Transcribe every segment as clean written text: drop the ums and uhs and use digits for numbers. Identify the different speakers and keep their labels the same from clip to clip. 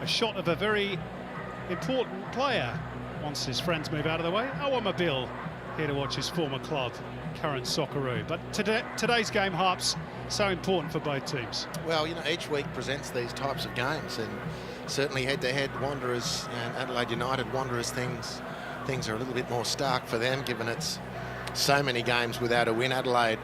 Speaker 1: A shot of a very important player once his friends move out of the way. Mobile here to watch his former club, current Socceroo. But today's game, Harps, so important for both teams.
Speaker 2: Well, you know, each week presents these types of games, and certainly head-to-head, Wanderers and Adelaide United, Wanderers things are a little bit more stark for them, given it's so many games without a win. Adelaide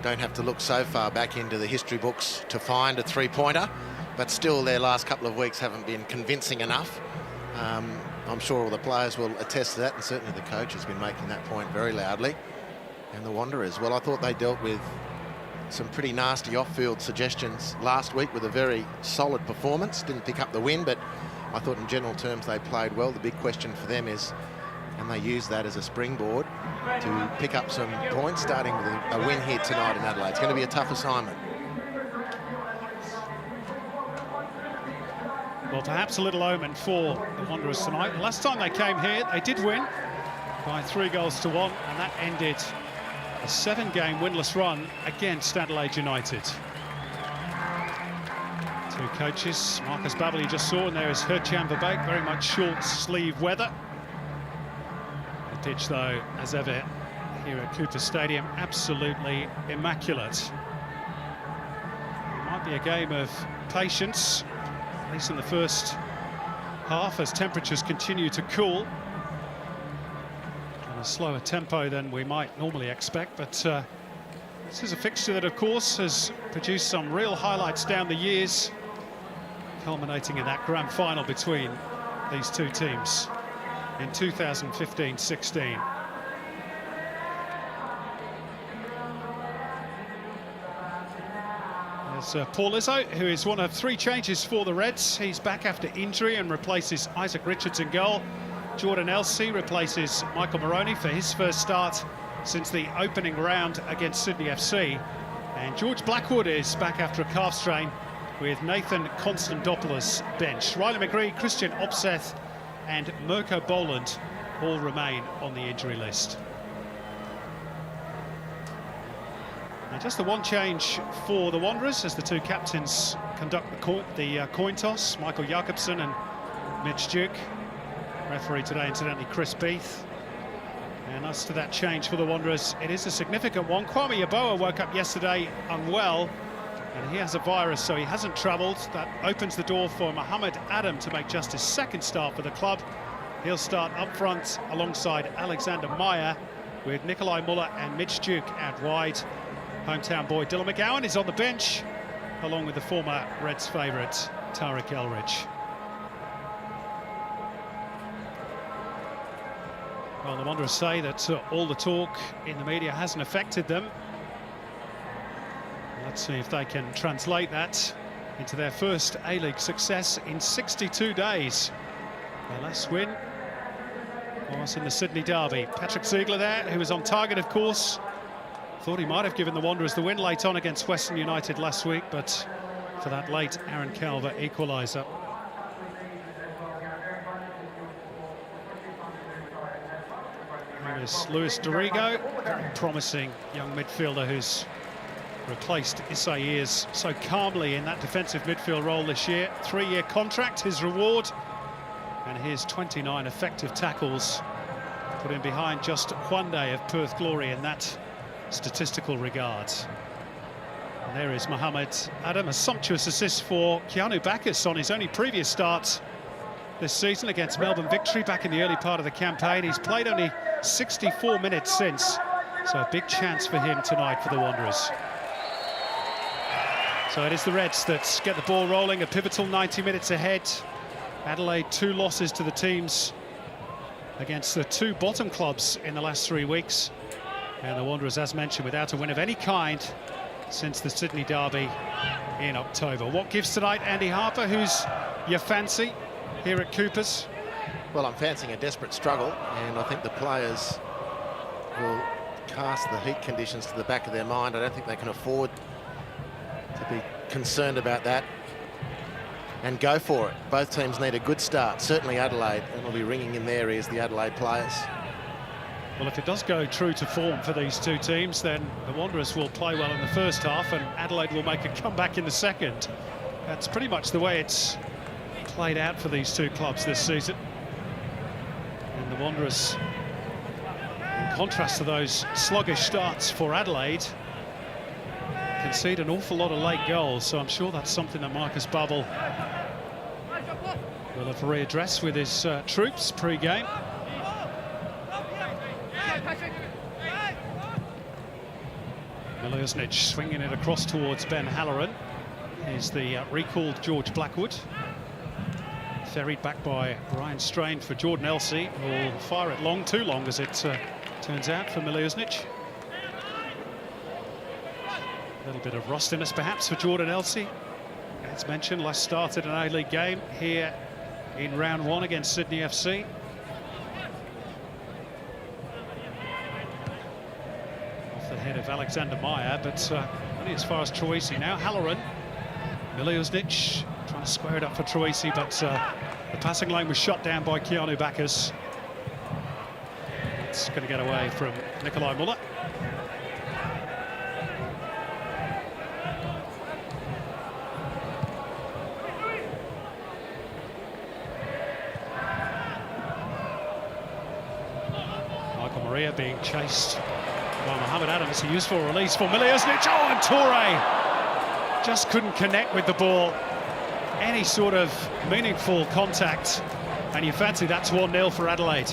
Speaker 2: don't have to look so far back into the history books to find a three-pointer, but still their last couple of weeks haven't been convincing enough. I'm sure all the players will attest to that, and certainly the coach has been making that point very loudly. And the Wanderers, well, I thought they dealt with some pretty nasty off-field suggestions last week with a very solid performance. Didn't pick up the win, but I thought in general terms they played well. The big question for them is, can they use that as a springboard to pick up some points, starting with a win here tonight in Adelaide? It's going to be a tough assignment.
Speaker 1: Well, perhaps a little omen for the Wanderers tonight. Last time they came here, they did win by 3-1, and that ended a 7-game winless run against Adelaide United. Two coaches, Marcus Babbel you just saw, and there is Hertjan Verbeek, very much short sleeve weather. The pitch, though, as ever, here at Cooper Stadium, absolutely immaculate. It might be a game of patience, at least in the first half, as temperatures continue to cool. A slower tempo than we might normally expect, but this is a fixture that, of course, has produced some real highlights down the years, culminating in that grand final between these two teams in 2015-16. There's Paul Izzo, who is one of 3 changes for the Reds. He's back after injury and replaces Isaac Richards in goal. Jordan Elsey replaces Michael Moroney for his first start since the opening round against Sydney FC. And George Blackwood is back after a calf strain, with Nathan Constantopoulos bench. Riley McGree, Christian Opseth and Mirko Boland all remain on the injury list. And just the one change for the Wanderers as the two captains conduct the coin toss. Michael Jakobsen and Mitch Duke. Referee today, incidentally, Chris Beath. And as to that change for the Wanderers, it is a significant one. Kwame Yeboah woke up yesterday unwell, and he has a virus, so he hasn't travelled. That opens the door for Mohamed Adam to make just his second start for the club. He'll start up front alongside Alexander Meyer, with Nikolai Muller and Mitch Duke out wide. Hometown boy Dylan McGowan is on the bench, along with the former Reds favourite, Tariq Elridge. Well, the Wanderers say that all the talk in the media hasn't affected them. Let's see if they can translate that into their first A-League success in 62 days. Their last win was in the Sydney derby. Patrick Ziegler there, who was on target, of course. Thought he might have given the Wanderers the win late on against Western United last week, but for that late Aaron Calver equaliser. There's Luis Dorigo, very promising young midfielder who's replaced Issa Ears so calmly in that defensive midfield role this year. 3-year contract, his reward, and his 29 effective tackles put him behind just Hyundai of Perth Glory in that statistical regard. And there is Mohamed Adam, a sumptuous assist for Keanu Bacchus on his only previous start this season against Melbourne Victory back in the early part of the campaign. He's played only 64 minutes since, so a big chance for him tonight for the Wanderers. So it is the Reds that get the ball rolling, a pivotal 90 minutes ahead. Adelaide 2 losses to the teams against the 2 bottom clubs in the last 3 weeks. And the Wanderers, as mentioned, without a win of any kind since the Sydney derby in October. What gives tonight, Andy Harper? Who's your fancy here at Coopers?
Speaker 2: Well, I'm fancying a desperate struggle, and I think the players will cast the heat conditions to the back of their mind. I don't think they can afford to be concerned about that and go for it. Both teams need a good start, certainly Adelaide, and will be ringing in their ears, the Adelaide players.
Speaker 1: Well, if it does go true to form for these two teams, then the Wanderers will play well in the first half and Adelaide will make a comeback in the second. That's pretty much the way it's played out for these two clubs this season. And the Wanderers, in contrast to those sluggish starts for Adelaide, concede an awful lot of late goals, so I'm sure that's something that Marcus Babbel will have readdressed with his troops pre-game. Milosnic swinging it across towards Ben Halloran. Here's the recalled George Blackwood. Ferried back by Ryan Strain for Jordan Elsey, who will fire it long, too long as it turns out for Milosnic. A little bit of rustiness perhaps for Jordan Elsey. As mentioned, last started an A-League game here in round one against Sydney FC. Off the head of Alexander Meyer, but only as far as Troisi now. Halloran, Milosnic trying to square it up for Troisi, but the passing lane was shut down by Keanu Bacchus. It's going to get away from Nikolai Muller. Maria being chased by Mohamed Adams. A useful release for Milosnic. Oh, and Toure just couldn't connect with the ball. Any sort of meaningful contact, and you fancy that's 1-0 for Adelaide.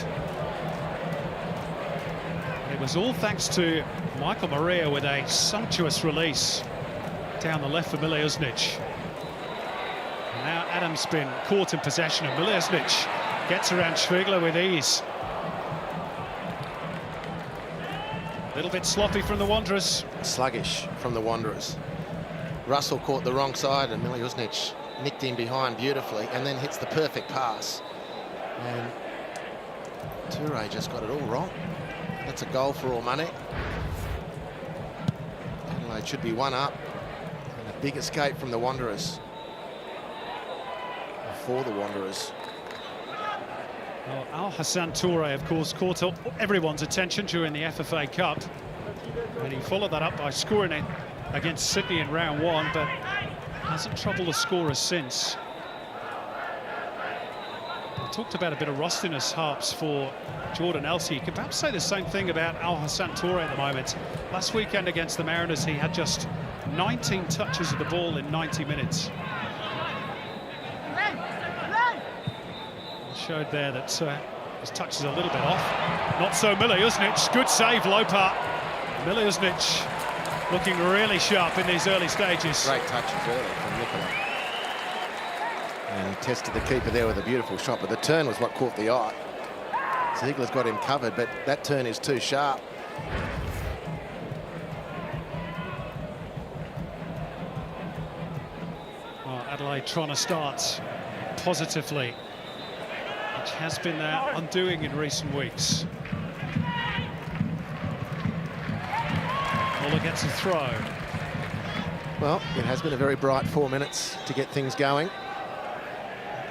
Speaker 1: And it was all thanks to Michael Maria with a sumptuous release down the left for Milosnic. And now Adams been caught in possession, and Milosnic gets around Schwegler with ease. A little bit sloppy from the Wanderers.
Speaker 2: Sluggish from the Wanderers. Russell caught the wrong side and Milosnic nicked in behind beautifully and then hits the perfect pass. And Toure just got it all wrong. That's a goal for all money. Adelaide should be 1 up. And a big escape from the Wanderers. For the Wanderers.
Speaker 1: Well, Al Hassan Toure, of course, caught up everyone's attention during the FFA Cup. And he followed that up by scoring it against Sydney in round one, but hasn't troubled the scorers since. I talked about a bit of rustiness, Harps, for Jordan Elsey. You can perhaps say the same thing about Al Hassan Toure at the moment. Last weekend against the Mariners, he had just 19 touches of the ball in 90 minutes. Showed there that his touch is a little bit off. Not so Milosnic. Good save, Lopar. Milosnic looking really sharp in these early stages.
Speaker 2: Great touches early from Nicola. And he tested the keeper there with a beautiful shot, but the turn was what caught the eye. Ziegler's got him covered, but that turn is too sharp.
Speaker 1: Well, Adelaide trying to start positively, which has been their undoing in recent weeks. Muller gets a throw.
Speaker 2: Well, it has been a very bright 4 minutes to get things going.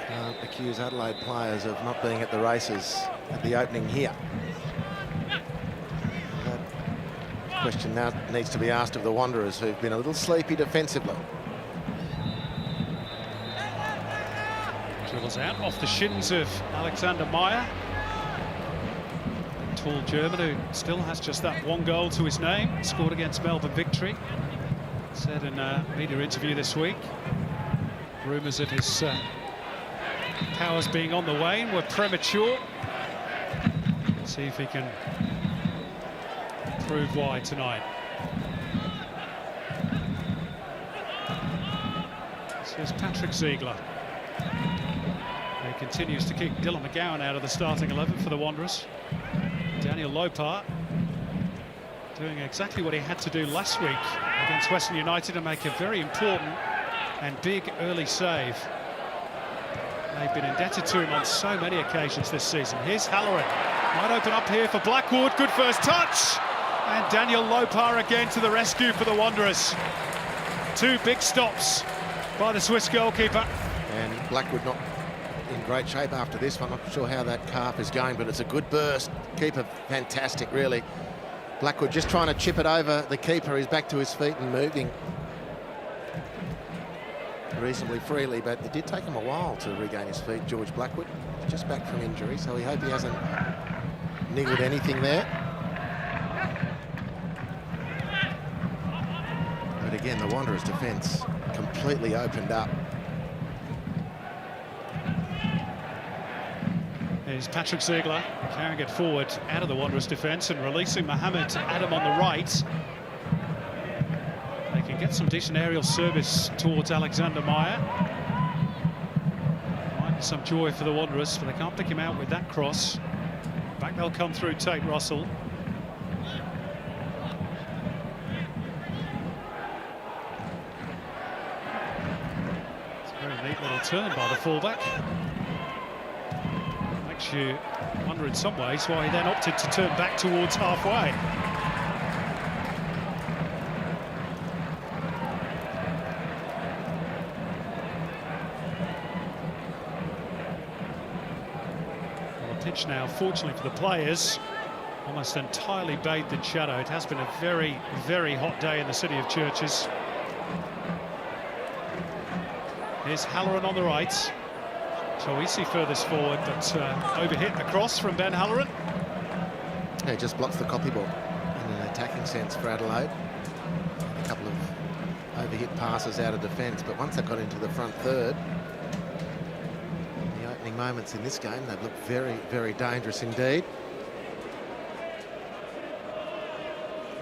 Speaker 2: Can't accuse Adelaide players of not being at the races at the opening here. That question now needs to be asked of the Wanderers, who've been a little sleepy defensively.
Speaker 1: Dribbles out off the shins of Alexander Meyer. Tall German who still has just that one goal to his name. Scored against Melbourne Victory. Said in a media interview this week, rumours of his powers being on the wane were premature. Let's see if he can prove why tonight. This is Patrick Ziegler. He continues to keep Dylan McGowan out of the starting 11 for the Wanderers. Daniel Lopar doing exactly what he had to do last week against Western United and make a very important and big early save. They've been indebted to him on so many occasions this season. Here's Halloran. Might open up here for Blackwood. Good first touch. And Daniel Lopar again to the rescue for the Wanderers. Two big stops by the Swiss goalkeeper.
Speaker 2: And Blackwood not in great shape after this one. Not sure how that calf is going, but it's a good burst. Keeper fantastic, really. Blackwood just trying to chip it over the keeper. He's back to his feet and moving. reasonably freely, but it did take him a while to regain his feet. George Blackwood, just back from injury, so we hope he hasn't niggled anything there. But again, the Wanderers' defence completely opened up.
Speaker 1: Here's Patrick Ziegler carrying it forward out of the Wanderers' defence and releasing Mohamed Adam on the right. They can get some decent aerial service towards Alexander Meyer. Might be some joy for the Wanderers, but they can't pick him out with that cross. Back they'll come through Tate Russell. It's a very neat little turn by the fullback. Makes you wonder in some ways why he then opted to turn back towards halfway. Pitch now, fortunately for the players, almost entirely bathed in shadow. It has been a very, very hot day in the city of Churches. Here's Halloran on the right. Choisi furthest forward, but overhit the cross from Ben Halloran.
Speaker 2: Yeah, just blocks the copy ball in an attacking sense for Adelaide. A couple of overhit passes out of defence, but once they got into the front third, moments in this game, they've looked very, very dangerous indeed.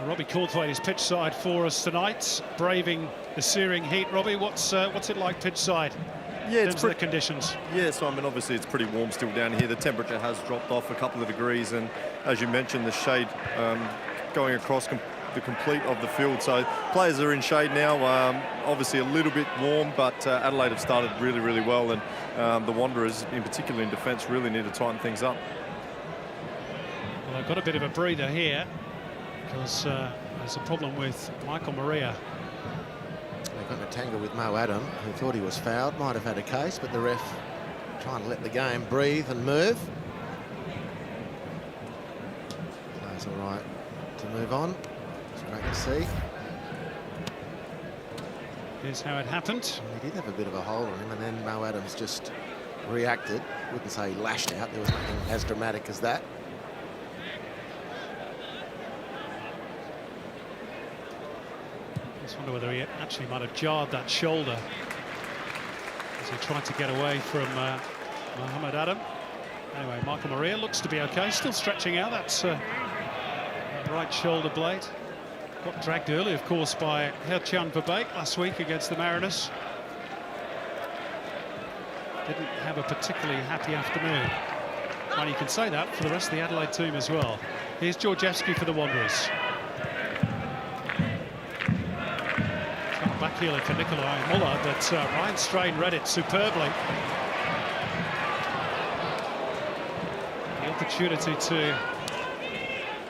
Speaker 1: Robbie Caldthwaite is pitch side for us tonight, braving the searing heat. Robbie, what's it like pitch side?
Speaker 3: Yeah,
Speaker 1: it's the conditions.
Speaker 3: Yeah, so I mean, obviously it's pretty warm still down here. The temperature has dropped off a couple of degrees, and as you mentioned, the shade going across the complete of the field. So players are in shade now. Obviously a little bit warm, but Adelaide have started really, really well, and the Wanderers, in particular in defence, really need to tighten things up.
Speaker 1: Well, they've got a bit of a breather here because there's a problem with Michael Maria.
Speaker 2: They got in a tangle with Mo Adam, who thought he was fouled, might have had a case, but the ref trying to let the game breathe and move. Players all right to move on. It's great to see.
Speaker 1: Here's how it happened.
Speaker 2: He did have a bit of a hold on him, and then Mo Adams just reacted. Wouldn't say he lashed out. There was nothing as dramatic as that.
Speaker 1: Just wonder whether he actually might have jarred that shoulder as he tried to get away from Mohamed Adam. Anyway, Michael Maria looks to be okay, still stretching out. That's that right shoulder blade. Got dragged early, of course, by Herchan Verbeek last week against the Mariners. Didn't have a particularly happy afternoon. And you can say that for the rest of the Adelaide team as well. Here's Georgievski for the Wanderers. Backheeler for Nikolai Muller, but Ryan Strain read it superbly. The opportunity to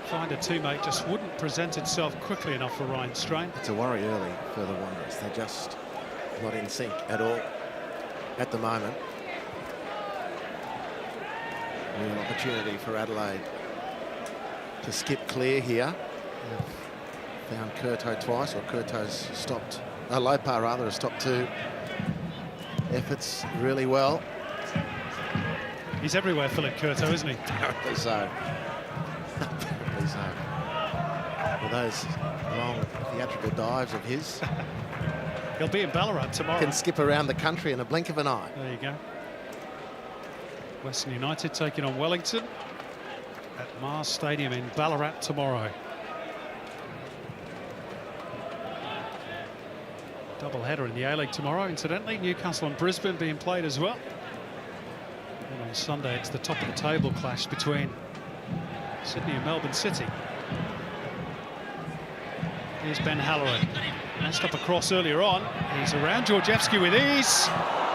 Speaker 1: find a teammate just wouldn't present itself quickly enough for Ryan Strain.
Speaker 2: It's a worry early for the Wanderers. They're just not in sync at all at the moment. Real opportunity for Adelaide to skip clear here. They've found Curto twice, or Curto's stopped, Lopar rather, has stopped two efforts really well.
Speaker 1: He's everywhere, Philip Curto, isn't he?
Speaker 2: Apparently so. So, with those long theatrical dives of his,
Speaker 1: he'll be in Ballarat tomorrow.
Speaker 2: Can skip around the country in a blink of an eye.
Speaker 1: There you go. Western United taking on Wellington at Mars Stadium in Ballarat tomorrow. Double header in the A-League tomorrow, incidentally. Newcastle and Brisbane being played as well. And on Sunday, it's the top of the table clash between Sydney and Melbourne City. Here's Ben Halloran. Messed up a cross earlier on. He's around Georgievski with ease.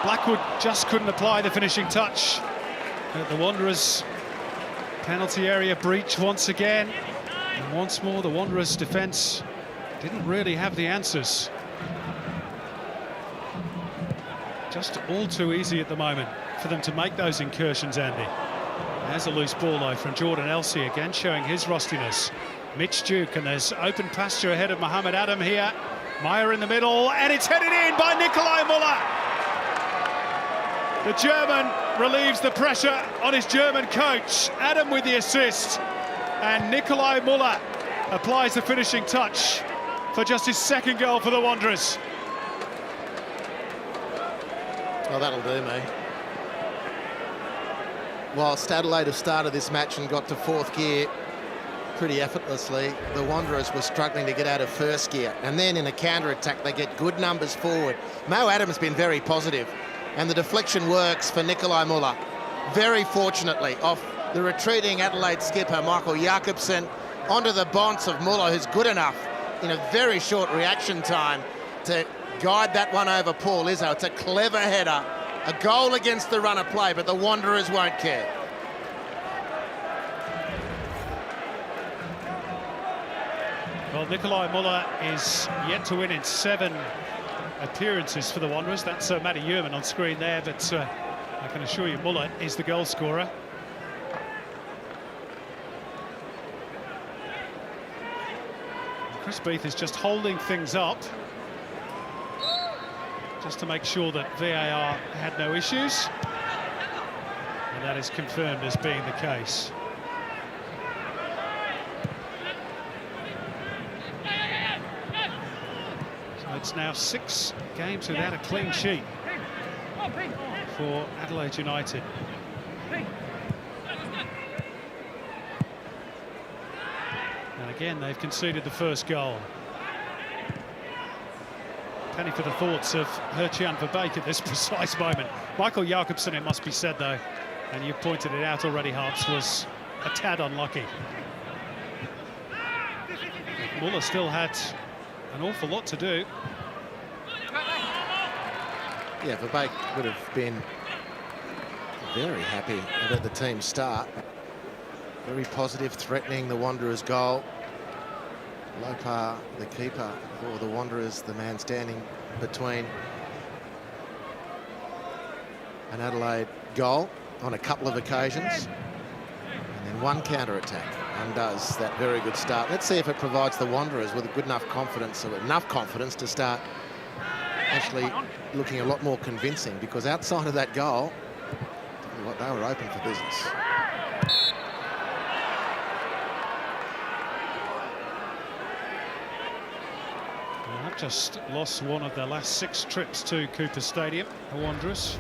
Speaker 1: Blackwood just couldn't apply the finishing touch. The Wanderers' penalty area breach once again. And once more, the Wanderers' defence didn't really have the answers. Just all too easy at the moment for them to make those incursions, Andy. There's a loose ball, though, from Jordan Elsey, again showing his rustiness. Mitch Duke, and there's open pasture ahead of Mohamed Adam here. Meyer in the middle, and it's headed in by Nikolai Muller. The German relieves the pressure on his German coach. Adam with the assist, and Nikolai Müller applies the finishing touch for just his second goal for the Wanderers.
Speaker 2: Well, that'll do me. Whilst Adelaide have started this match and got to fourth gear pretty effortlessly, the Wanderers were struggling to get out of first gear. And then in a counter-attack, they get good numbers forward. Mo Adam's been very positive, and the deflection works for Nikolai Müller. Very fortunately, off the retreating Adelaide skipper, Michael Jakobsen, onto the bonds of Müller, who's good enough in a very short reaction time to guide that one over Paul Izzo. It's a clever header, a goal against the run of play, but the Wanderers won't care.
Speaker 1: Well, Nikolai Müller is yet to win in 7 appearances for the Wanderers. That's Matty Yearman on screen there, but I can assure you Müller is the goal scorer. Chris Beath is just holding things up, just to make sure that VAR had no issues, and that is confirmed as being the case. So it's now 6 games without a clean sheet for Adelaide United. And again, they've conceded the first goal. Penny for the thoughts of Hertjan Verbeek at this precise moment. Michael Jakobsen, it must be said, though, and you pointed it out already, Harps, was a tad unlucky. Müller still had an awful lot to do.
Speaker 2: Yeah, Verbeek would have been very happy about the team's start. Very positive, threatening the Wanderers' goal. Lopar, the keeper for the Wanderers, the man standing between an Adelaide goal on a couple of occasions. And then one counter-attack undoes that very good start. Let's see if it provides the Wanderers with a good enough confidence, or enough confidence to start actually looking a lot more convincing, because outside of that goal, tell you what, they were open for business.
Speaker 1: They've just lost one of their last 6 trips to Cooper Stadium, the Wanderers.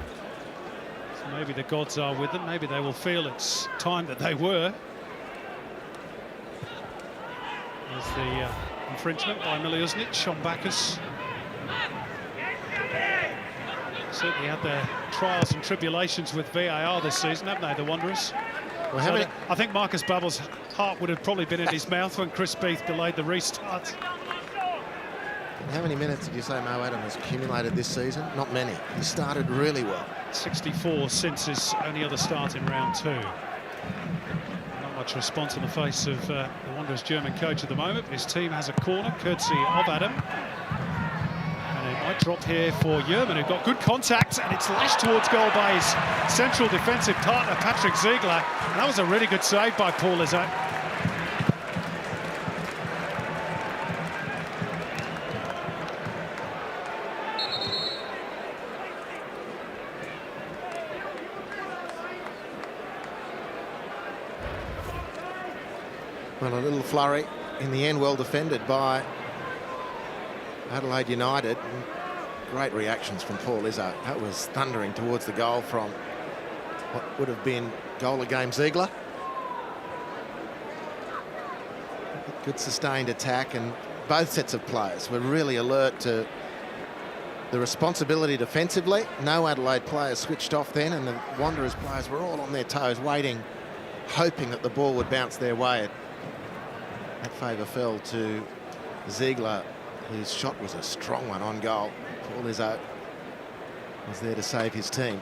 Speaker 1: So maybe the gods are with them. Maybe they will feel it's time that they were. There's the infringement by Miliusnic on Bacchus. Certainly had their trials and tribulations with VAR this season, haven't they, the Wanderers?
Speaker 2: Well,
Speaker 1: So I think Marcus Babbel's heart would have probably been in his mouth when Chris Beath delayed the restart.
Speaker 2: How many minutes did you say Mo Adam has accumulated this season? Not many. He started really well.
Speaker 1: 64 since his only other start in round 2. Not much response on the face of the Wanderers' German coach at the moment. His team has a corner, courtesy of Adam. And it might drop here for Yearman, who got good contact, and it's lashed towards goal by his central defensive partner, Patrick Ziegler. And that was a really good save by Paul Izzo.
Speaker 2: Well, a little flurry in the end, well defended by Adelaide United. Great reactions from Paul Izzo. That was thundering towards the goal from what would have been goal of game Ziegler. Good sustained attack, and both sets of players were really alert to the responsibility defensively. No Adelaide players switched off then, and the Wanderers players were all on their toes, waiting, hoping that the ball would bounce their way. That favour fell to Ziegler, whose shot was a strong one on goal. Paul Izzo was there to save his team.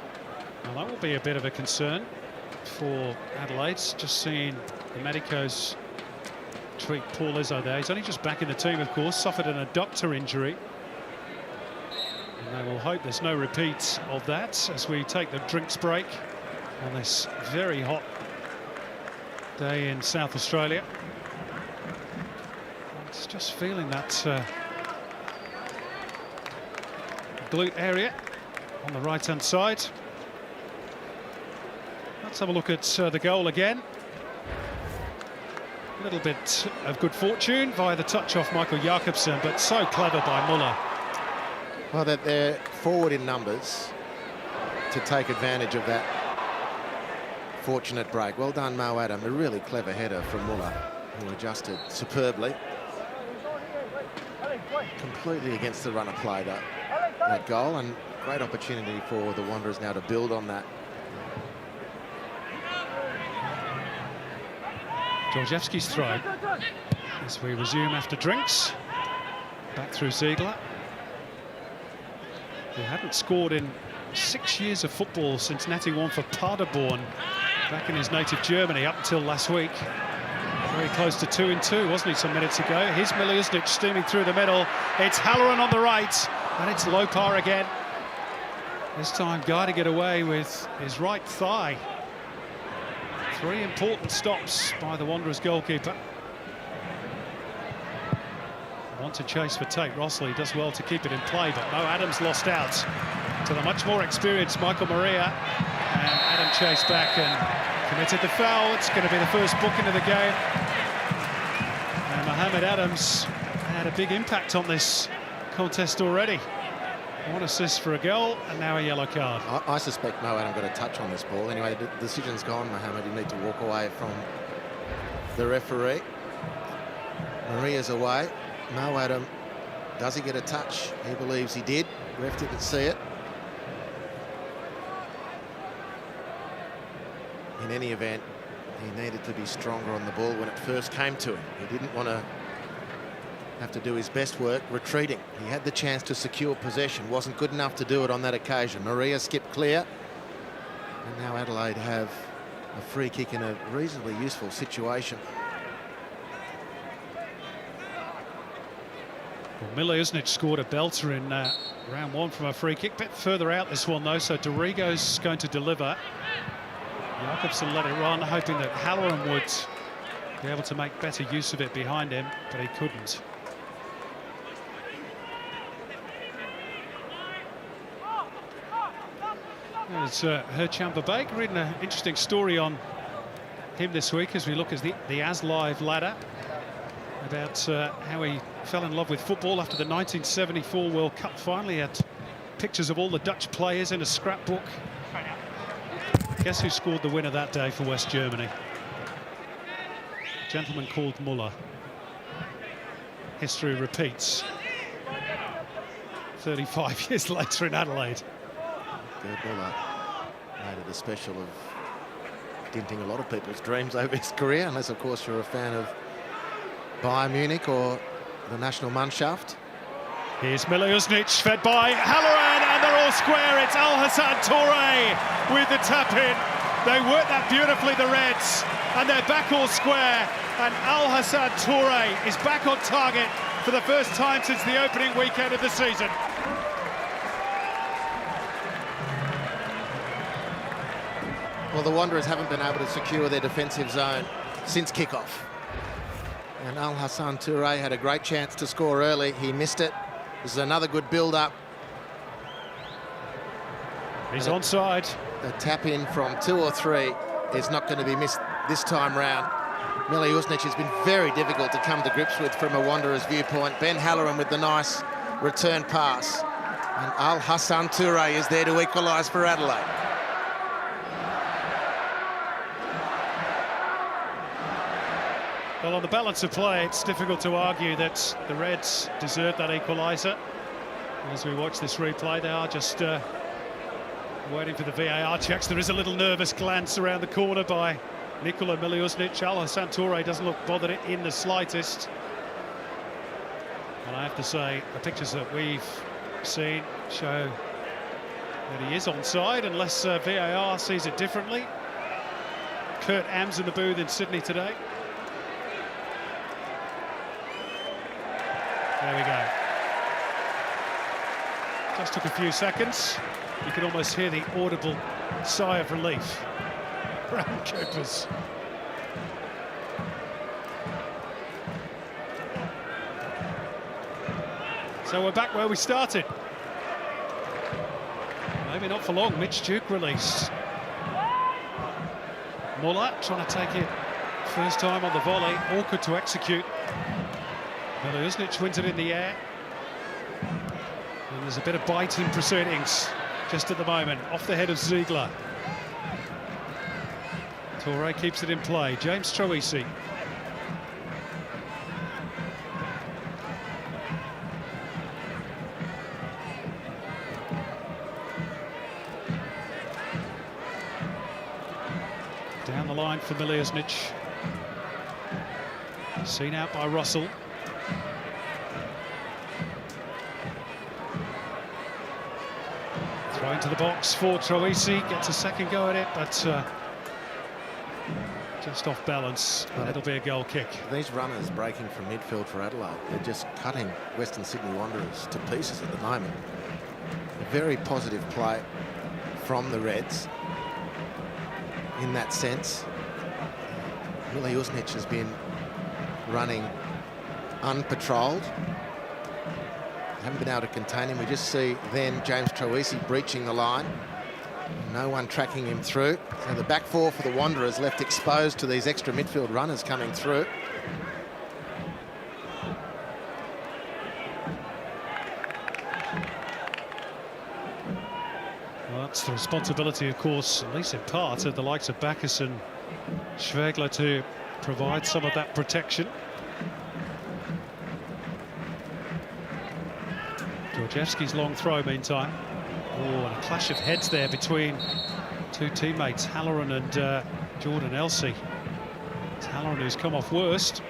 Speaker 1: Well, that will be a bit of a concern for Adelaide. Just seeing the medicos treat Paul Izzo there. He's only just back in the team, of course, suffered an adductor injury. And they will hope there's no repeats of that as we take the drinks break on this very hot day in South Australia. It's just feeling that glute area on the right-hand side. Let's have a look at the goal again. A little bit of good fortune via the touch off Michael Jakobsen, but so clever by Muller.
Speaker 2: Well, that they're forward in numbers to take advantage of that fortunate break. Well done, Mo Adam. A really clever header from Muller, who adjusted superbly. Completely against the run of play, that goal, and great opportunity for the Wanderers now to build on that.
Speaker 1: Georgievski's throw as we resume after drinks. Back through Ziegler, who hadn't scored in 6 years of football since netting one for Paderborn back in his native Germany up until last week. Very close to 2-2, wasn't he, some minutes ago? Here's Miliusnic steaming through the middle. It's Halloran on the right, and it's Lopar again. This time guiding it away with his right thigh. 3 important stops by the Wanderers goalkeeper. Want to chase for Tate. Rossley does well to keep it in play, but Mo Adams lost out to the much more experienced Michael Maria. And Adam chased back and committed the foul. It's going to be the first booking of the game. And Mohamed Adams had a big impact on this contest already. 1 assist for a goal, and now a yellow card.
Speaker 2: I suspect Mo Adam got a touch on this ball. Anyway, the decision's gone, Mohamed. You need to walk away from the referee. Maria's away. Mo Adam, does he get a touch? He believes he did. Ref didn't see it. In any event, he needed to be stronger on the ball when it first came to him. He didn't want to have to do his best work retreating. He had the chance to secure possession, wasn't good enough to do it on that occasion. Maria skipped clear, and now Adelaide have a free kick in a reasonably useful situation.
Speaker 1: Well, Miliusnic scored a belter in round 1 from a free kick. Bit further out this one though, so Dorigo's going to deliver. Jakobsen let it run, hoping that Halloran would be able to make better use of it behind him, but he couldn't. There's Herchan Babek, reading an interesting story on him this week as we look at the As Live ladder, about how he fell in love with football after the 1974 World Cup final. He had pictures of all the Dutch players in a scrapbook. Guess who scored the winner that day for West Germany? A gentleman called Muller. History repeats 35 years later in Adelaide.
Speaker 2: Gerd Muller made it a special of dinting a lot of people's dreams over his career, unless of course you're a fan of Bayern Munich or the National Mannschaft.
Speaker 1: Here's Miliusnic, fed by Halloran, and they're all square. It's Al-Hassan Toure with the tap-in. They work that beautifully, the Reds, and they're back all square. And Al-Hassan Toure is back on target for the first time since the opening weekend of the season.
Speaker 2: Well, the Wanderers haven't been able to secure their defensive zone since kickoff. And Al-Hassan Toure had a great chance to score early. He missed it. This is another good build-up.
Speaker 1: He's onside.
Speaker 2: The tap-in from 2 or 3 is not going to be missed this time round. Miliusnic has been very difficult to come to grips with from a Wanderers viewpoint. Ben Halloran with the nice return pass. And Al-Hassan Toure is there to equalise for Adelaide.
Speaker 1: Well, on the balance of play, it's difficult to argue that the Reds deserve that equaliser. As we watch this replay, they are just waiting for the VAR checks. There is a little nervous glance around the corner by Nikola Miliusnic. Al-Hassan Toure doesn't look bothered in the slightest. And I have to say, the pictures that we've seen show that he is onside, unless VAR sees it differently. Kurt Am's in the booth in Sydney today. There we go. Just took a few seconds. You could almost hear the audible sigh of relief around Coopers. So we're back where we started. Maybe not for long. Mitch Duke released. Muller trying to take it first time on the volley, awkward to execute. Milojevic wins it in the air. And there's a bit of biting proceedings just at the moment, off the head of Ziegler. Toure keeps it in play. James Troisi. Down the line for Milojevic. Seen out by Russell. Throw into the box for Troisi. Gets a second go at it, but just off balance. It'll be a goal kick.
Speaker 2: These runners breaking from midfield for Adelaide, they're just cutting Western Sydney Wanderers to pieces at the moment. A very positive play from the Reds in that sense. Milojevic has been running unpatrolled. Haven't been able to contain him. We just see then James Troisi breaching the line. No one tracking him through. So the back four for the Wanderers left exposed to these extra midfield runners coming through.
Speaker 1: Well, that's the responsibility, of course, at least in part, of the likes of Bacchus and Schwegler to provide some of that protection. Georgievski's long throw, meantime. Oh, and a clash of heads there between two teammates, Halloran and Jordan Elsey. It's Halloran who's come off worst.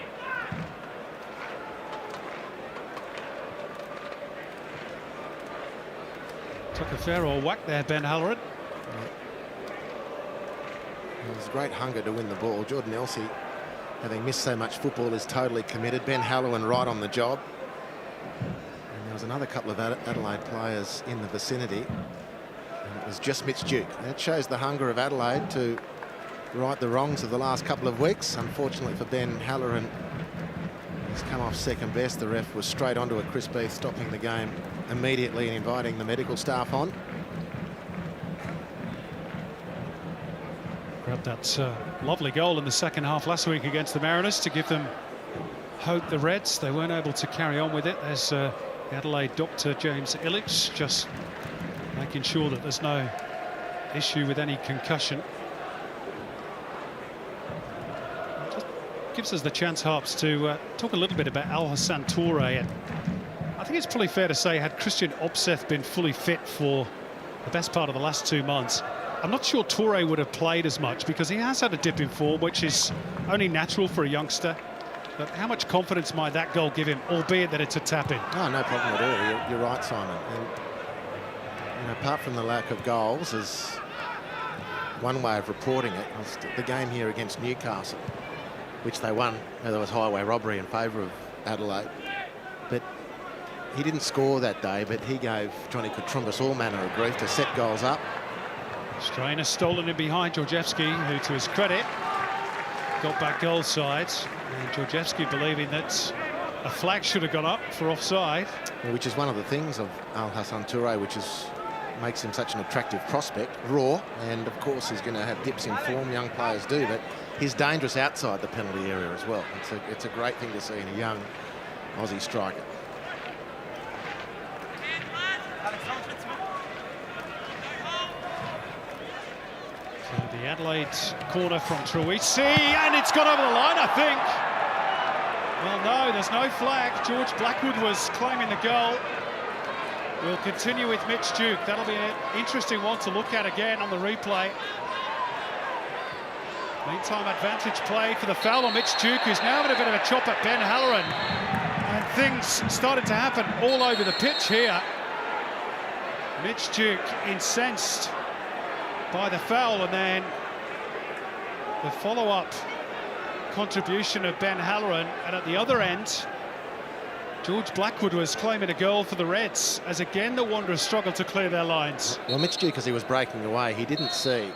Speaker 1: Took a fair old whack there, Ben Halloran.
Speaker 2: There's great hunger to win the ball. Jordan Elsey, having missed so much football, is totally committed. Ben Halloran right on the job. And there was another couple of Adelaide players in the vicinity. And it was just Mitch Duke. That shows the hunger of Adelaide to right the wrongs of the last couple of weeks. Unfortunately for Ben Halloran, he's come off second best. The ref was straight onto a Chris Beath, stopping the game immediately and inviting the medical staff on.
Speaker 1: Grabbed that lovely goal in the second half last week against the Mariners to give them hope, the Reds. They weren't able to carry on with it. There's the Adelaide doctor, James Illich, just making sure that there's no issue with any concussion. Just gives us the chance, Harps, to talk a little bit about Al-Hassan Toure. And I think it's probably fair to say, had Christian Opseth been fully fit for the best part of the last 2 months, I'm not sure Toure would have played as much, because he has had a dip in form, which is only natural for a youngster. But how much confidence might that goal give him, albeit that it's a tap-in?
Speaker 2: Oh, no problem at all. You're right, Simon. And you know, apart from the lack of goals, as one way of reporting it, was the game here against Newcastle, which they won. There was highway robbery in favour of Adelaide. But he didn't score that day, but he gave Johnny Kutrumbis all manner of grief to set goals up.
Speaker 1: Strainer stolen in behind Georgievski, who, to his credit, got back goal side. And Georgievski believing that a flag should have gone up for offside.
Speaker 2: Which is one of the things of Al-Hassan Toure, which makes him such an attractive prospect. Raw, and of course he's going to have dips in form, young players do, but he's dangerous outside the penalty area as well. It's a great thing to see in a young Aussie striker.
Speaker 1: The Adelaide corner from Troisi, and it's gone over the line, I think. Well, no, there's no flag. George Blackwood was claiming the goal. We'll continue with Mitch Duke. That'll be an interesting one to look at again on the replay. Meantime, advantage play for the foul on Mitch Duke, who's now having a bit of a chop at Ben Halloran. And things started to happen all over the pitch here. Mitch Duke incensed by the foul, and then the follow-up contribution of Ben Halloran. And at the other end, George Blackwood was claiming a goal for the Reds, as again the Wanderers struggled to clear their lines.
Speaker 2: Well, Mitch Duke, as he was breaking away, he didn't see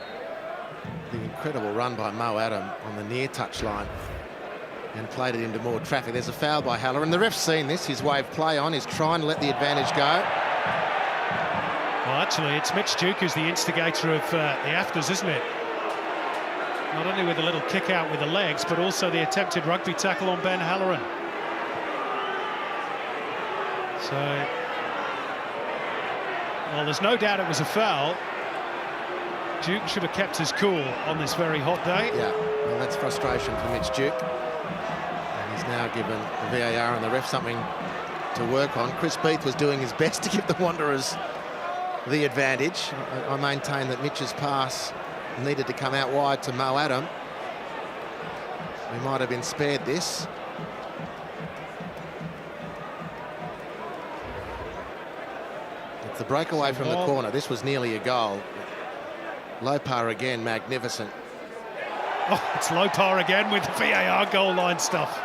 Speaker 2: the incredible run by Mo Adam on the near touch line and played it into more traffic. There's a foul by Halloran. The ref's seen this. His wave play on. He's trying to let the advantage go. Well,
Speaker 1: actually, it's Mitch Duke who's the instigator of the afters, isn't it? not only with a little kick out with the legs, but also the attempted rugby tackle on Ben Halloran. So, well, there's no doubt it was a foul. Duke should have kept his cool on this very hot day.
Speaker 2: Yeah, well, that's frustration for Mitch Duke. And he's now given the VAR and the ref something to work on. Chris Beath was doing his best to give the Wanderers the advantage. I maintain that Mitch's pass needed to come out wide to Mo Adam. We might have been spared this. It's the breakaway from the corner. This was nearly a goal. Lopar again, magnificent.
Speaker 1: Oh, it's Lopar again with the VAR goal line stuff.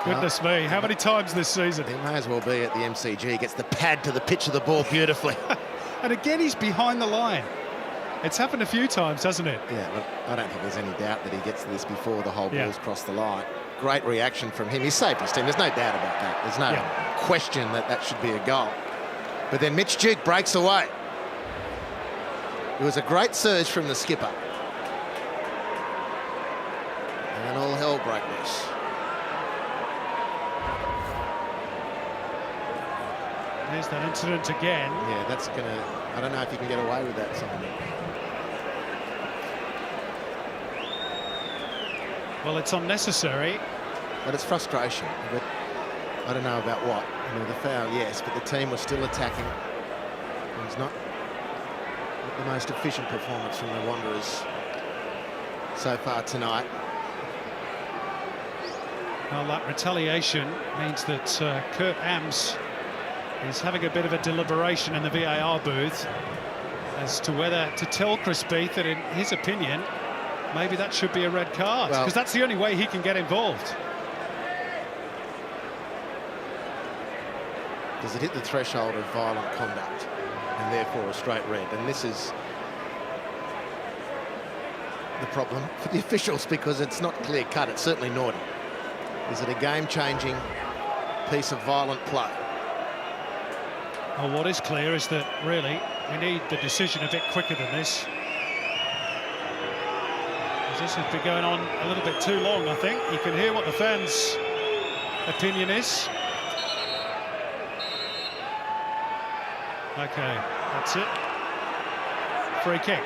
Speaker 1: Goodness me, how many times this season?
Speaker 2: He may as well be at the MCG. He gets the pad to the pitch of the ball beautifully.
Speaker 1: And again, he's behind the line. It's happened a few times, hasn't it?
Speaker 2: Yeah, look, I don't think there's any doubt that he gets this before the whole ball's crossed the line. Great reaction from him. He saved his team. There's no doubt about that. There's no question that that should be a goal. But then Mitch Duke breaks away. It was a great surge from the skipper. And then all hell broke loose.
Speaker 1: There's that incident again.
Speaker 2: Yeah, that's going to... I don't know if you can get away with that, Simon.
Speaker 1: Well, it's unnecessary.
Speaker 2: But it's frustration. But I don't know about what. You know, the foul, yes, but the team was still attacking. It was not the most efficient performance from the Wanderers so far tonight.
Speaker 1: Well, that retaliation means that Kurt Ams is having a bit of a deliberation in the VAR booth as to whether to tell Chris Beath that, in his opinion, maybe that should be a red card, because that's the only way he can get involved.
Speaker 2: Does it hit the threshold of violent conduct and therefore a straight red? And this is the problem for the officials, because it's not clear cut. It's certainly naughty. Is it a game-changing piece of violent play?
Speaker 1: Well, what is clear is that really we need the decision a bit quicker than this. This has been going on a little bit too long, I think. You can hear what the fans' opinion is. Okay, that's it. Free kick.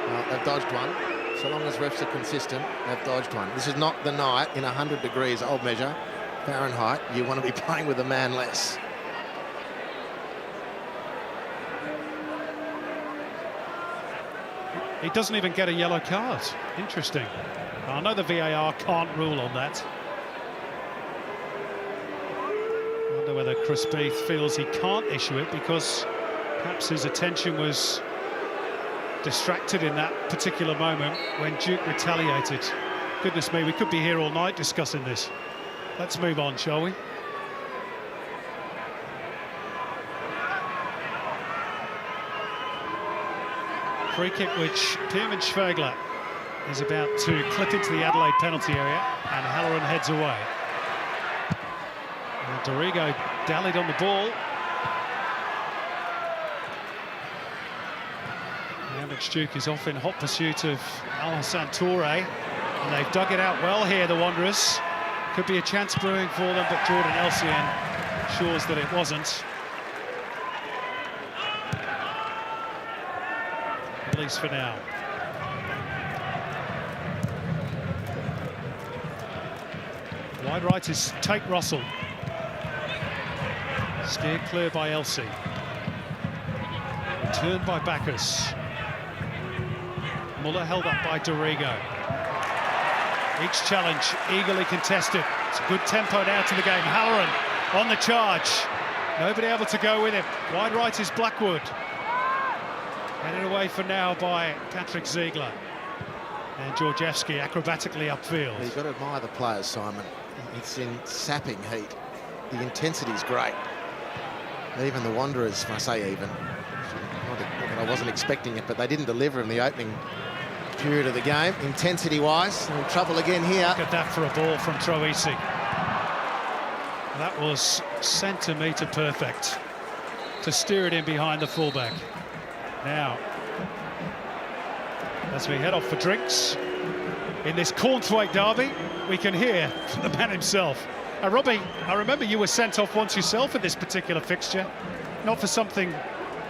Speaker 2: Well, they've dodged one. So long as refs are consistent, they've dodged one. This is not the night in 100 degrees, old measure, Fahrenheit. You want to be playing with a man less.
Speaker 1: He doesn't even get a yellow card. Interesting. I know the VAR can't rule on that. I wonder whether Chris Beath feels he can't issue it because perhaps his attention was distracted in that particular moment when Duke retaliated. Goodness me, we could be here all night discussing this. Let's move on, shall we? Free kick which Tierman Schwegler is about to clip into the Adelaide penalty area, and Halloran heads away. And Dorigo dallied on the ball. Now Mitch Duke is off in hot pursuit of Al-Hassan Toure, and they've dug it out well here, the Wanderers. Could be a chance brewing for them, but Jordan Elsian assures that it wasn't. At least for now. Wide right is Tate Russell. Steered clear by Elsie. Returned by Bacchus. Muller held up by Dorigo. Each challenge eagerly contested. It's a good tempo now to the game. Halloran on the charge. Nobody able to go with him. Wide right is Blackwood. Headed away for now by Patrick Ziegler. And Georgievski acrobatically upfield.
Speaker 2: You've got to admire the players, Simon. It's in sapping heat. The intensity's great. Even the Wanderers, I say even, not that I wasn't expecting it, but they didn't deliver in the opening period of the game. Intensity-wise, in trouble again here.
Speaker 1: Look at that for a ball from Troisi. That was centimetre perfect to steer it in behind the fullback. Now, As we head off for drinks in this Cornthwaite derby, we can hear from the man himself. Robbie, I remember you were sent off once yourself in this particular fixture, not for something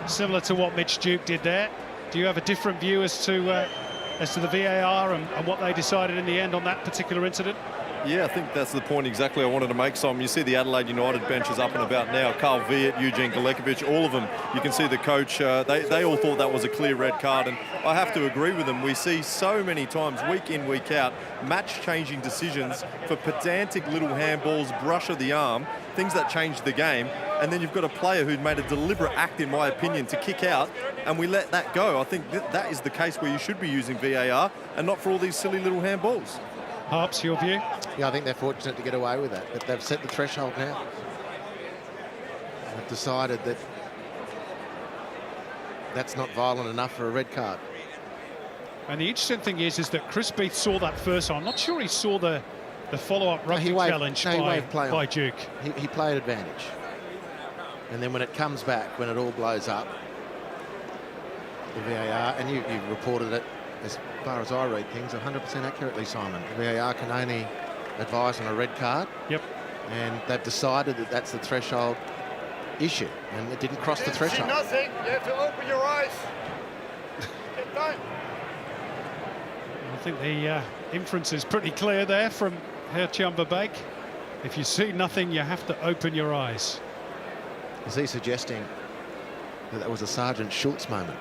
Speaker 1: similar to what Mitch Duke did there. Do you have a different view as to the VAR and what they decided in the end on that particular incident?
Speaker 3: Yeah, I think that's the point exactly I wanted to make, Simon. You see the Adelaide United bench is up and about now. Carl Viet, Eugene Galekovic, all of them. You can see the coach, they all thought that was a clear red card, and I have to agree with them. We see so many times, week in, week out, match-changing decisions for pedantic little handballs, brush of the arm, things that change the game, and then you've got a player who'd made a deliberate act, in my opinion, to kick out, and we let that go. I think that is the case where you should be using VAR and not for all these silly little handballs.
Speaker 1: Harps, your view?
Speaker 2: Yeah, I think they're fortunate to get away with that, but they've set the threshold now. They've decided that that's not violent enough for a red card.
Speaker 1: And the interesting thing is that Chris Beath saw that first time. I'm not sure he saw the follow-up rugby challenge by Duke.
Speaker 2: He played advantage. And then when it comes back, when it all blows up, the VAR, and you reported it, as far as I read things, 100% accurately, Simon. The VAR can only advise on a red card.
Speaker 1: Yep.
Speaker 2: And they've decided that that's the threshold issue, and it didn't cross the threshold.
Speaker 4: See nothing. You have to open your eyes. Get done.
Speaker 1: I think the inference is pretty clear there from Herr Chumberbeek. If you see nothing, you have to open your eyes.
Speaker 2: Is he suggesting that that was a Sergeant Schultz moment?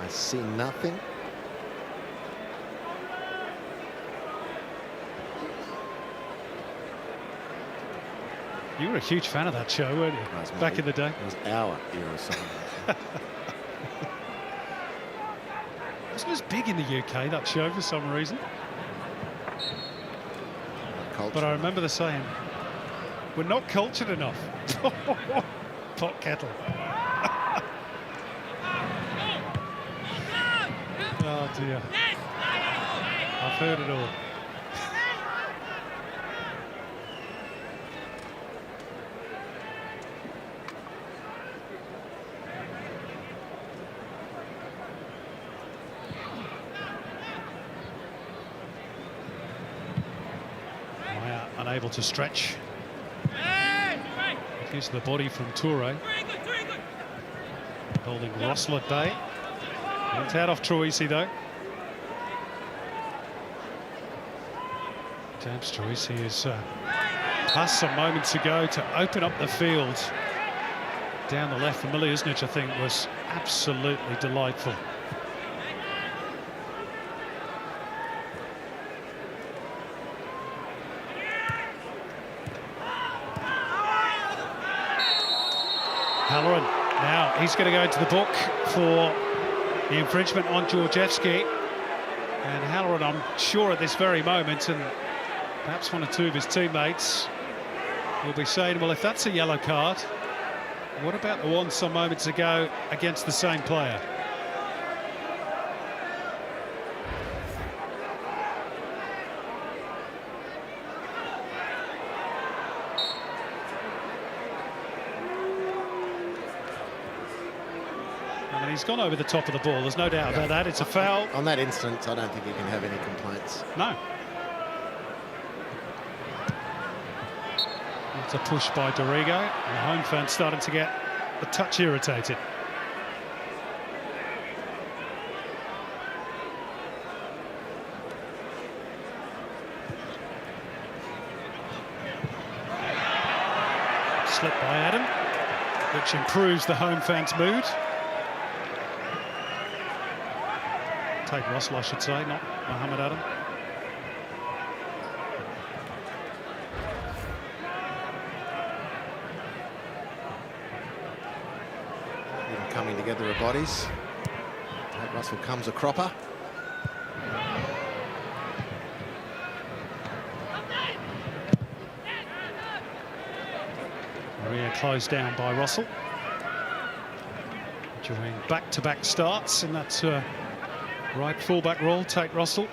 Speaker 2: I see nothing.
Speaker 1: You were a huge fan of that show, weren't you? Back in the day.
Speaker 2: It was our era, Simon.
Speaker 1: It wasn't as big in the UK, that show, for some reason. But I remember the saying, we're not cultured enough. Pot kettle. Oh dear. I've heard it all. Maya unable to stretch. Here's the body from Toure. Holding Rossel at bay. Went out off Troisi though. James Troisi has passed some moments ago to open up the field down the left. For Miliousnic, I think, was absolutely delightful. Halloran, now he's going to go into the book for the infringement on Georgievski. And Halloran, I'm sure at this very moment, and perhaps one or two of his teammates will be saying, well, if that's a yellow card, what about the one some moments ago against the same player? He's gone over the top of the ball, there's no doubt about that. It's a foul.
Speaker 2: On that instance, I don't think you can have any complaints.
Speaker 1: No. It's a push by Dorigo, and the home fans starting to get a touch irritated. Slip by Adam, which improves the home fans' mood. Take Russell, I should say, not Mohamed Adam.
Speaker 2: Even coming together of bodies. Tate Russell comes a cropper.
Speaker 1: Maria closed down by Russell. Enjoying back-to-back starts in that right fullback role, Tate Russell.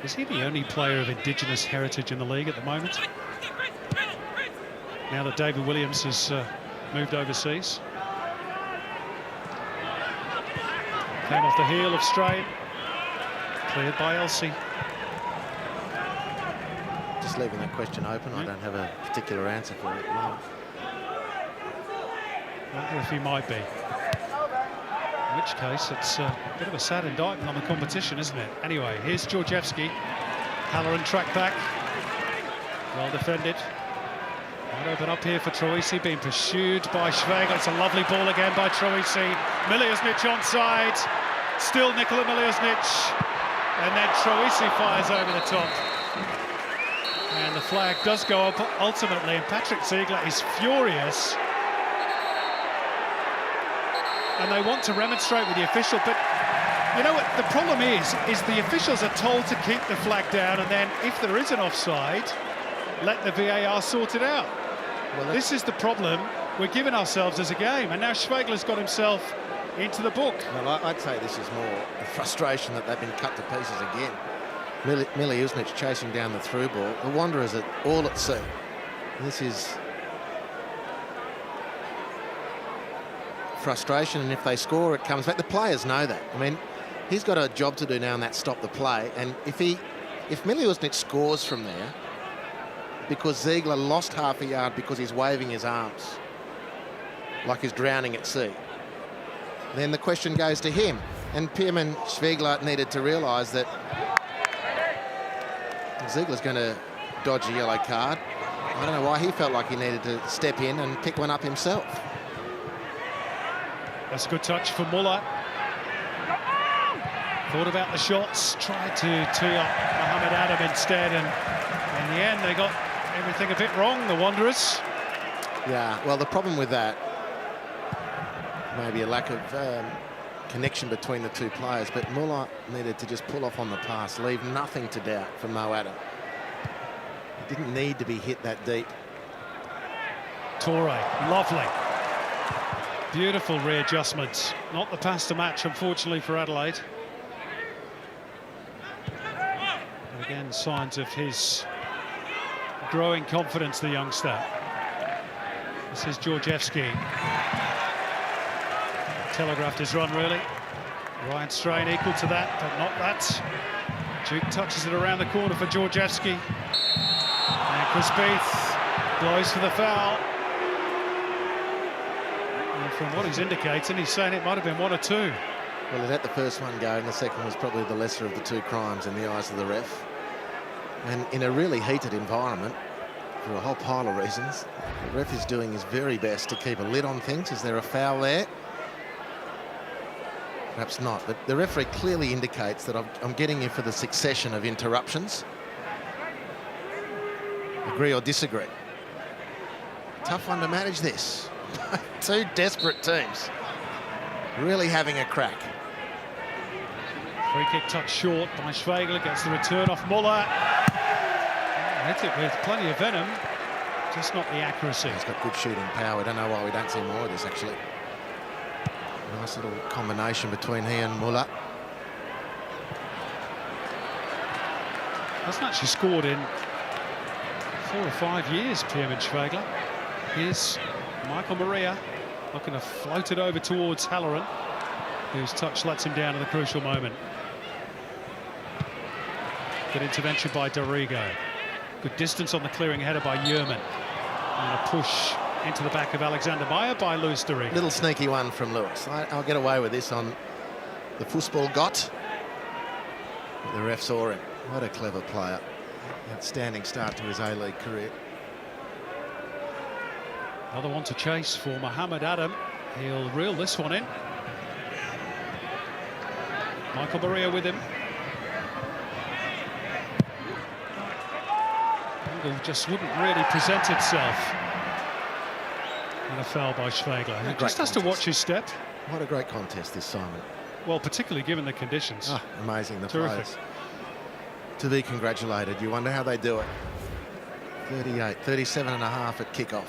Speaker 1: Is he the only player of Indigenous heritage in the league at the moment? now that David Williams has moved overseas. Came off the heel of Strain. Cleared by Elsie.
Speaker 2: Just leaving that question open. I don't have a particular answer for it. No.
Speaker 1: Wonder if he might be. In which case, it's a bit of a sad indictment on the competition, isn't it? Anyway, here's Georgievski. Halloran track back. Well defended. Might open up here for Troisi, being pursued by Schwegler. It's a lovely ball again by Troisi. Miliusnic onside. Still Nikola Miliusnic. And then Troisi fires over the top. And the flag does go up ultimately, and Patrick Ziegler is furious. And they want to remonstrate with the official, but you know what the problem is the officials are told to keep the flag down, and then if there is an offside, let the VAR sort it out. Well, this is the problem we're giving ourselves as a game, and now Schwegler's got himself into the book.
Speaker 2: Well, I'd say this is more a frustration that they've been cut to pieces again. Miliusnic chasing down the through ball. The Wanderers are all at sea. This is frustration, and if they score, it comes back. The players know that. I mean, he's got a job to do now, and that's stop the play. And if Miliusnic scores from there, because Ziegler lost half a yard because he's waving his arms like he's drowning at sea, then the question goes to him. And Pierman Schwegler needed to realise that Ziegler's going to dodge a yellow card. I don't know why he felt like he needed to step in and pick one up himself.
Speaker 1: That's a good touch for Muller. Thought about the shots, tried to tee up Mohamed Adam instead, and in the end they got everything a bit wrong, the Wanderers.
Speaker 2: Yeah, well, the problem with that, maybe a lack of connection between the two players, but Muller needed to just pull off on the pass, leave nothing to doubt for Mo Adam. He didn't need to be hit that deep.
Speaker 1: Toure, lovely. Beautiful readjustments. Not the pass to match, unfortunately, for Adelaide. And again, signs of his growing confidence, the youngster. This is Georgievski. Telegraphed his run, really. Ryan Strain equal to that, but not that. Duke touches it around the corner for Georgievski. And Chris Beath blows for the foul. And from what he's indicating, he's saying it might have been one or two.
Speaker 2: Well, he let the first one go, and the second was probably the lesser of the two crimes in the eyes of the ref. And in a really heated environment, for a whole pile of reasons, the ref is doing his very best to keep a lid on things. Is there a foul there? Perhaps not, but the referee clearly indicates that I'm getting you for the succession of interruptions. Agree or disagree? Tough one to manage this. Two desperate teams really having a crack.
Speaker 1: Free kick touch short by Schwegler, gets the return off Muller. Hit it with plenty of venom, just not the accuracy.
Speaker 2: He's got good shooting power. I don't know why we don't see more of this, actually. Nice little combination between he and Muller.
Speaker 1: Hasn't actually scored in 4 or 5 years, Pierman Schwegler. Here's Michael Maria looking to float it over towards Halloran, whose touch lets him down at the crucial moment. Good intervention by Dorigo. Good distance on the clearing header by Yerman. And a push into the back of Alexander Meyer by Luis Dorigo.
Speaker 2: Little sneaky one from Lewis. I'll get away with this on the football got. The ref saw him. What a clever player. Outstanding start to his A-League career.
Speaker 1: Another one to chase for Mohamed Adam. He'll reel this one in. Michael Maria with him. Angle just wouldn't really present itself. And a foul by Schwegler. He just has to watch his step.
Speaker 2: What a great contest this, Simon.
Speaker 1: Well, particularly given the conditions.
Speaker 2: Oh, amazing, the
Speaker 1: Terrific.
Speaker 2: players. To be congratulated. You wonder how they do it. 37 and a half at kickoff.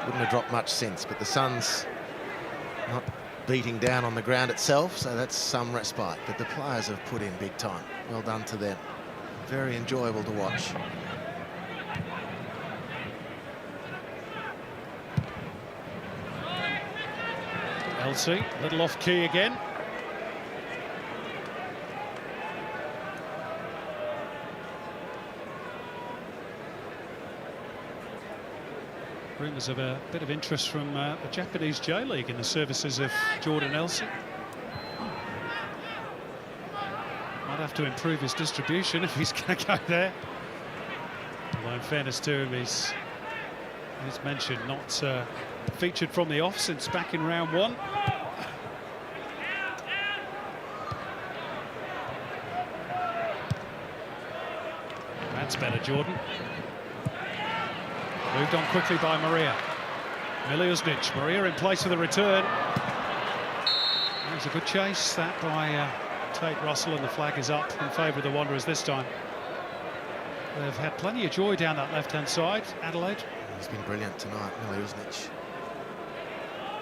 Speaker 2: Wouldn't have dropped much since, but the sun's not beating down on the ground itself, so that's some respite. But the players have put in big time. Well done to them. Very enjoyable to watch.
Speaker 1: Elsey, a little off key again. Rumours of a bit of interest from the Japanese J-League in the services of Jordan Elsey. Might have to improve his distribution if he's going to go there. Although in fairness to him, he's mentioned not featured from the off since back in round one. That's better, Jordan. Moved on quickly by Maria. Miliusnic, Maria in place for the return. That was a good chase, that by Tate Russell, and the flag is up in favour of the Wanderers this time. They've had plenty of joy down that left-hand side, Adelaide.
Speaker 2: He's been brilliant tonight, Miliusnic.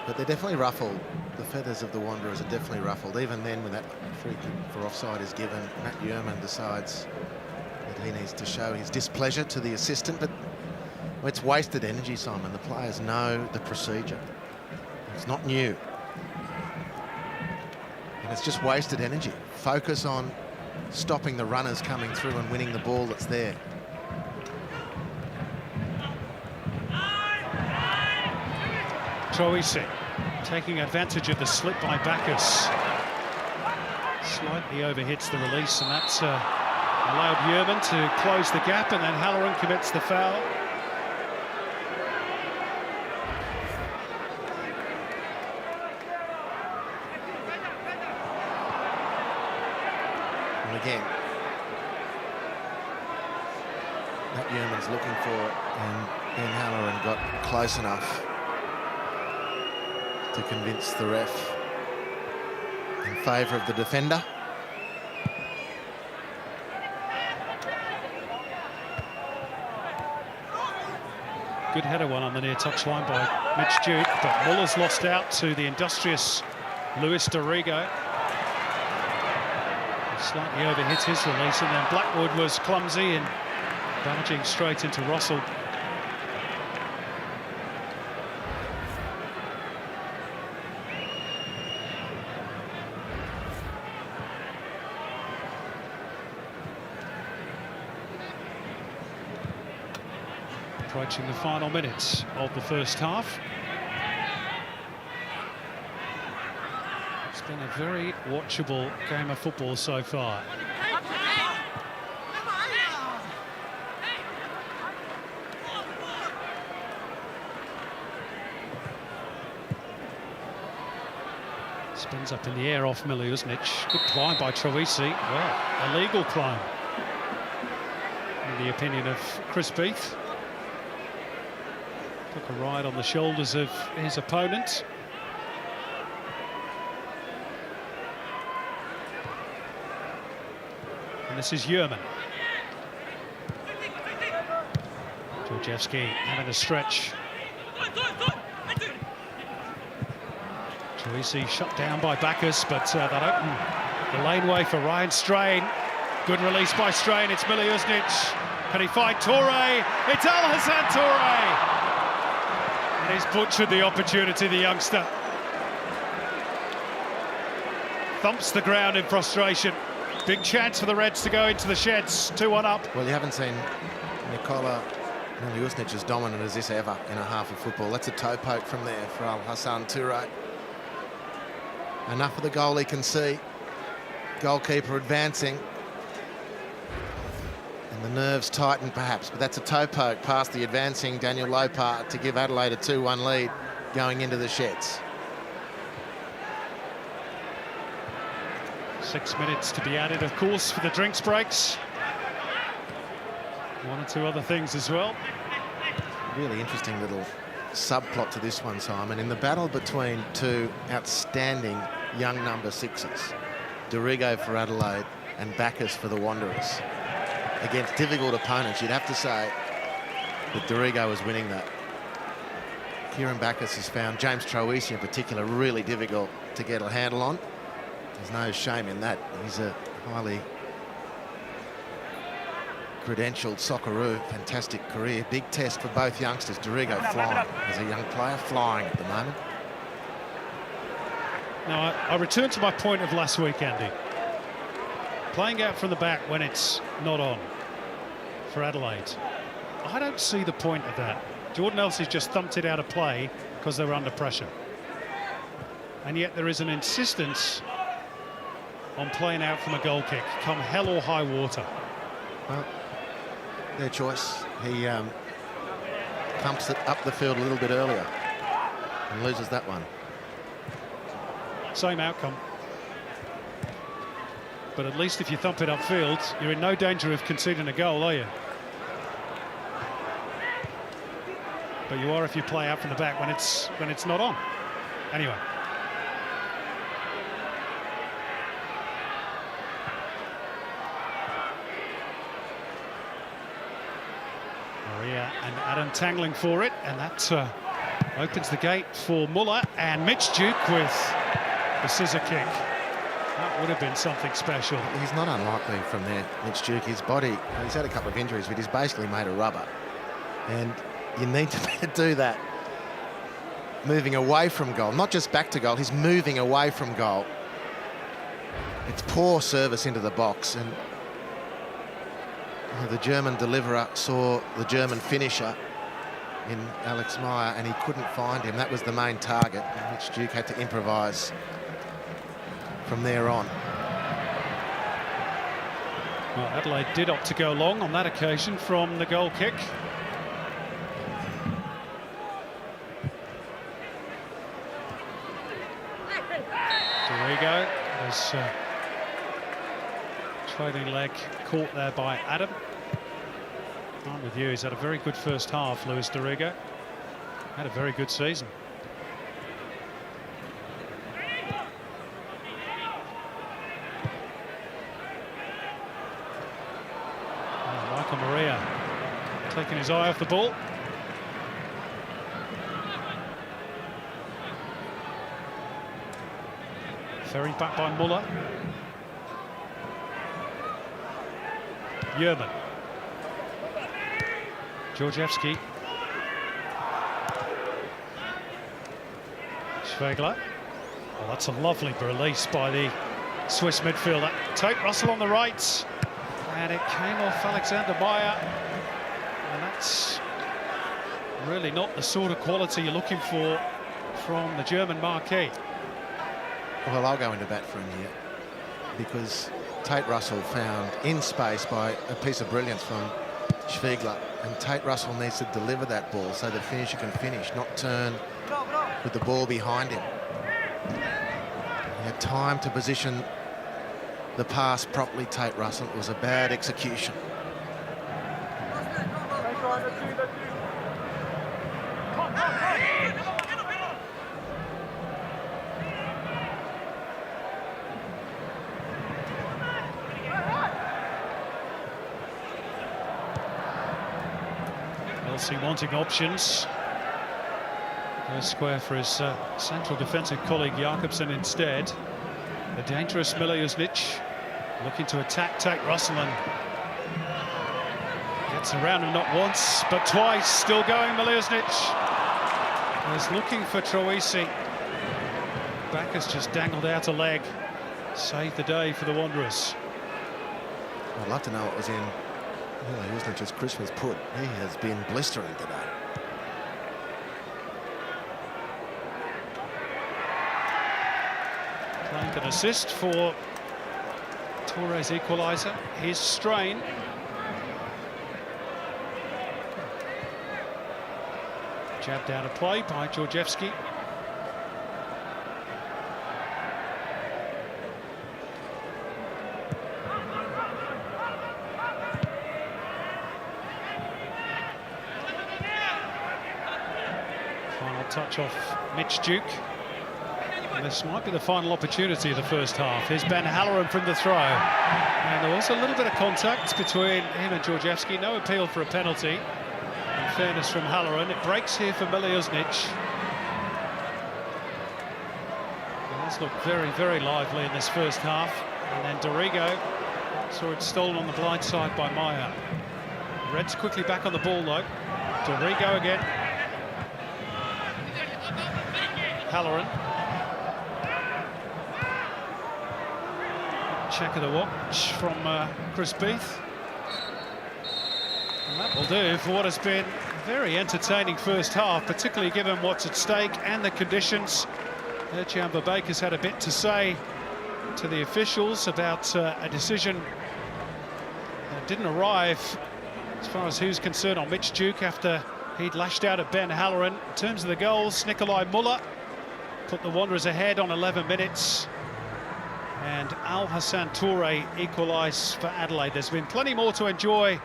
Speaker 2: But they're definitely ruffled. The feathers of the Wanderers are definitely ruffled. Even then, when that free kick for offside is given, Matt Yerman decides that he needs to show his displeasure to the assistant. But it's wasted energy, Simon. The players know the procedure. It's not new. And it's just wasted energy. Focus on stopping the runners coming through and winning the ball that's there.
Speaker 1: Troisi taking advantage of the slip by Bacchus. Slightly overhits the release, and that's allowed Yerman to close the gap, and then Halloran commits the foul.
Speaker 2: And again, Matt Yerman's looking for it, and Ben Halloran got close enough to convince the ref in favour of the defender.
Speaker 1: Good header one on the near touchline by Mitch Duke, but Muller's lost out to the industrious Luis Dorigo. He slightly overhit his release, and then Blackwood was clumsy and barging straight into Russell. Approaching the final minutes of the first half. It's been a very watchable game of football so far. Spins up in the air off Miliusnic. Good climb by Troisi. Well, illegal climb, in the opinion of Chris Beath. Took a ride on the shoulders of his opponent. And this is Yerman. Georgievski having a stretch. Troisi shut down by Bacchus, but that opened the laneway for Ryan Strain. Good release by Strain. It's Miliusnic. Can he find Toure? It's Al Hassan Toure. And he's butchered the opportunity, the youngster. Thumps the ground in frustration. Big chance for the Reds to go into the sheds, 2-1 up.
Speaker 2: Well, you haven't seen Nikola Miliusnic as dominant as this ever in a half of football. That's a toe poke from there for Al Hassan Toure. Enough of the goal he can see. Goalkeeper advancing. And the nerves tighten perhaps, but that's a toe poke past the advancing Daniel Lopar to give Adelaide a 2-1 lead going into the sheds.
Speaker 1: 6 minutes to be added, of course, for the drinks breaks. One or two other things as well.
Speaker 2: Really interesting little subplot to this one, Simon. In the battle between two outstanding young number sixes, Dorigo for Adelaide and Bacchus for the Wanderers, against difficult opponents, you'd have to say that Dorigo was winning that. Kieran Bacchus has found James Troisi in particular really difficult to get a handle on. There's no shame in that. He's a highly credentialed Socceroo, fantastic career. Big test for both youngsters. Dorigo flying as a young player, flying at the moment.
Speaker 1: Now, I return to my point of last week, Andy. Playing out from the back when it's not on for Adelaide. I don't see the point of that. Jordan Elsie's just thumped it out of play because they were under pressure. And yet there is an insistence on playing out from a goal kick, come hell or high water.
Speaker 2: Well, their choice. He pumps it up the field a little bit earlier and loses that one.
Speaker 1: Same outcome. But at least if you thump it upfield, you're in no danger of conceding a goal, are you? But you are if you play out from the back when it's not on. Anyway. Maria and Adam tangling for it, and that opens the gate for Muller, and Mitch Duke with the scissor kick. That would have been something special.
Speaker 2: He's not unlikely from there, Mitch Duke. His body, he's had a couple of injuries, but he's basically made of rubber. And you need to do that. Moving away from goal, not just back to goal, he's moving away from goal. It's poor service into the box, and the German deliverer saw the German finisher in Alex Meyer, and he couldn't find him. That was the main target, which Duke had to improvise from there on.
Speaker 1: Well, Adelaide did opt to go long on that occasion from the goal kick. Dorigo was trailing leg caught there by Adam. I'm with you, he's had a very good first half, Luis Dorigo. Had a very good season. Michael Maria taking his eye off the ball. Ferried back by Muller. Yerman. Georgievski. Schwegler. Well, that's a lovely release by the Swiss midfielder. Tate Russell on the right. And it came off Alexander Meyer. And that's really not the sort of quality you're looking for from the German marquee.
Speaker 2: Well, I'll go into bat for him here, because Tate Russell found in space by a piece of brilliance from Schwegler, and Tate Russell needs to deliver that ball so the finisher can finish, not turn with the ball behind him. He had time to position the pass properly, Tate Russell. It was a bad execution.
Speaker 1: Elsie wanting options. Goes square for his central defensive colleague Jakobsen instead. The dangerous Milojusnic looking to attack Tate Russell, and gets around him not once but twice. Still going, Milojusnic is looking for Troisi. Backus just dangled out a leg. Saved the day for the Wanderers.
Speaker 2: I'd love to know what was in Milojusnic's Christmas put. He has been blistering today.
Speaker 1: Plank an assist for Toure's equaliser. His strain. Jabbed out of play by Georgievski. Final touch off Mitch Duke. And this might be the final opportunity of the first half. Here's Ben Halloran from the throw. And there was a little bit of contact between him and Georgievski. No appeal for a penalty. In fairness from Halloran. It breaks here for Milojusnic. It's looked very, very lively in this first half. And then Dorigo saw it stolen on the blind side by Meyer. Reds quickly back on the ball though. Dorigo again. Halloran. check of the watch from Chris Beath. And that will do for what has been a very entertaining first half, particularly given what's at stake and the conditions. Ejamba Baker's had a bit to say to the officials about a decision that didn't arrive, as far as who's concerned, on Mitch Duke after he'd lashed out at Ben Halloran. In terms of the goals, Nikolai Muller put the Wanderers ahead on 11 minutes. And Al Hassan Toure equalised for Adelaide. There's been plenty more to enjoy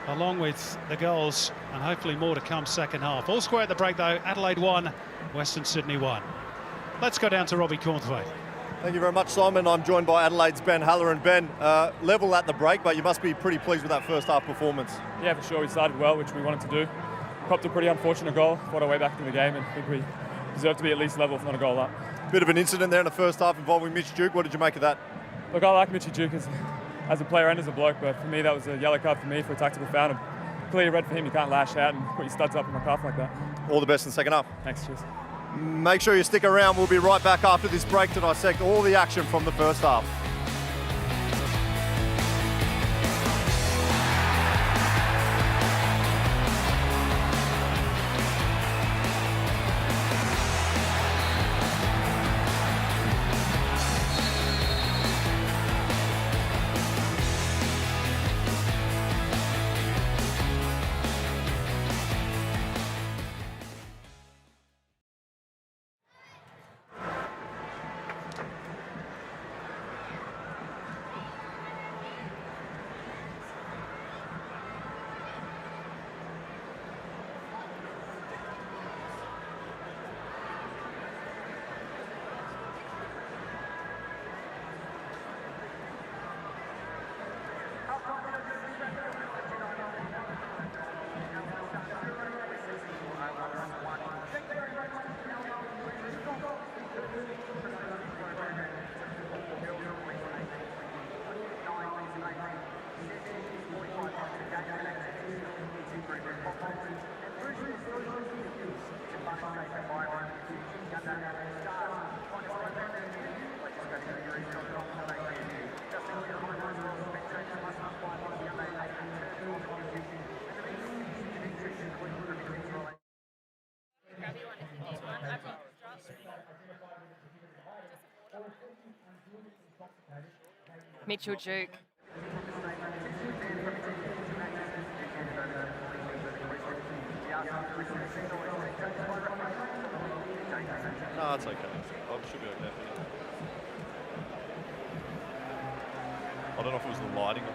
Speaker 1: along with the goals, and hopefully more to come second half. All square at the break though. Adelaide 1, Western Sydney 1. Let's go down to Robbie Cornthwaite.
Speaker 3: Thank you very much, Simon. I'm joined by Adelaide's Ben Halloran. Ben, level at the break, but you must be pretty pleased with that first half performance.
Speaker 5: Yeah, for sure. We started well, which we wanted to do. Copped a pretty unfortunate goal, fought our way back into the game, and I think we deserve to be at least level, if not a goal up.
Speaker 3: Bit of an incident there in the first half involving Mitch Duke. What did you make of that?
Speaker 5: Look, I like Mitchy Duke as a player and as a bloke, but for me that was a yellow card for me for a tactical foul. And clearly red for him. You can't lash out and put your studs up in my calf like that.
Speaker 3: All the best in the second half.
Speaker 5: Thanks, cheers.
Speaker 3: Make sure you stick around. We'll be right back after this break to dissect all the action from the first half.
Speaker 6: Mitchell Duke.
Speaker 3: No, that's okay. I should be okay. I don't know if it was the lighting on it.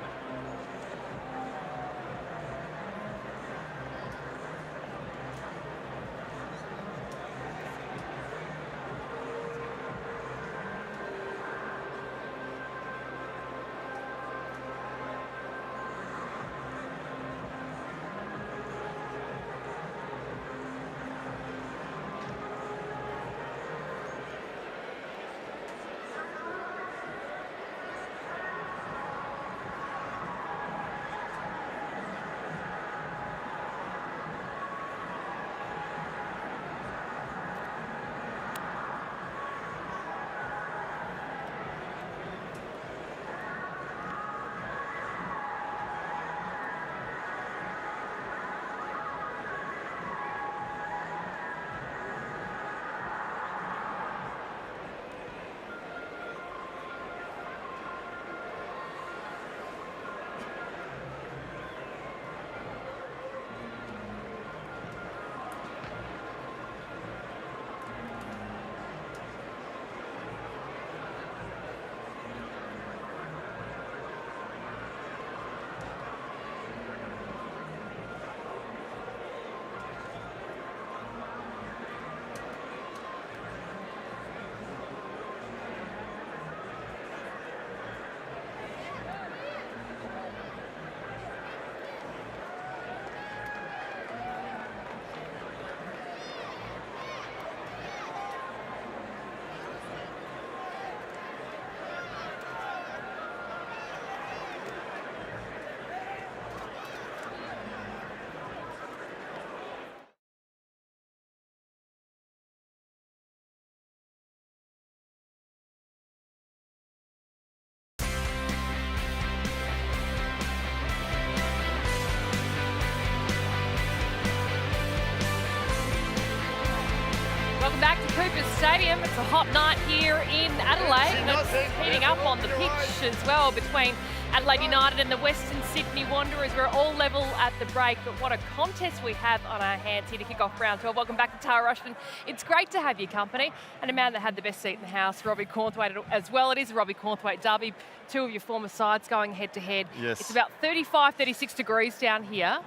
Speaker 6: Cooper Stadium. It's a hot night here in Adelaide. And it's heating up on the pitch as well between Adelaide United and the Western Sydney Wanderers. We're all level at the break, but what a contest we have on our hands here to kick off round 12. Welcome back to Toure Rushton. It's great to have your company. And a man that had the best seat in the house, Robbie Cornthwaite as well. It is a Robbie Cornthwaite derby. Two of your former sides going head to head.
Speaker 3: Yes.
Speaker 6: It's about 35, 36 degrees down here.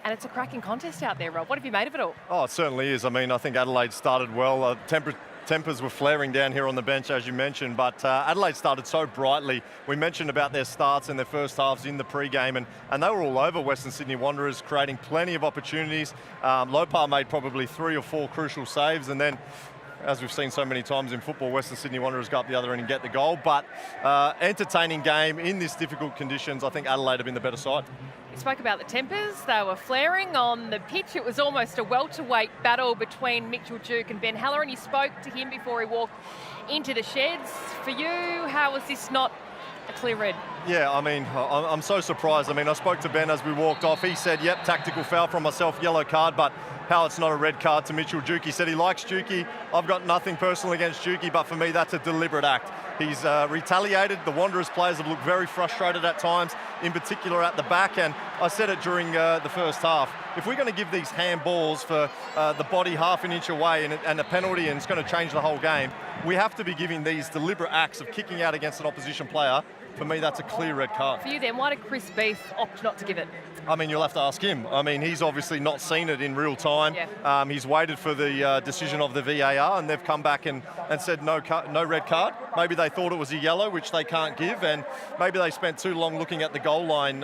Speaker 6: And it's a cracking contest out there, Rob. What have you made of it all?
Speaker 3: Oh, it certainly is. I mean, I think Adelaide started well. Tempers were flaring down here on the bench, as you mentioned, but Adelaide started so brightly. We mentioned about their starts and their first halves in the pre-game, and they were all over Western Sydney Wanderers, creating plenty of opportunities. Lopar made probably 3 or 4 crucial saves, and then, as we've seen so many times in football, Western Sydney Wanderers go up the other end and get the goal. But entertaining game in this difficult conditions. I think Adelaide have been the better side.
Speaker 6: You spoke about the tempers. They were flaring on the pitch. It was almost a welterweight battle between Mitchell Duke and Ben Halloran. You spoke to him before he walked into the sheds. For you, how was this not a clear red?
Speaker 3: Yeah, I mean, I'm so surprised. I mean, I spoke to Ben as we walked off. He said, yep, tactical foul from myself, yellow card, but how it's not a red card to Mitchell Duke. He said he likes Dukey. I've got nothing personal against Dukey, but for me, that's a deliberate act. He's retaliated. The Wanderers players have looked very frustrated at times, in particular at the back, and I said it during the first half. If we're going to give these handballs for the body half an inch away and a penalty, and it's going to change the whole game, we have to be giving these deliberate acts of kicking out against an opposition player. For me, that's a clear red card.
Speaker 6: For you then, why did Chris Beath opt not to give it?
Speaker 3: I mean, you'll have to ask him. I mean, he's obviously not seen it in real time.
Speaker 6: Yeah.
Speaker 3: He's waited for the decision of the VAR, and they've come back and said no red card. Maybe they thought it was a yellow, which they can't give, and maybe they spent too long looking at the goal line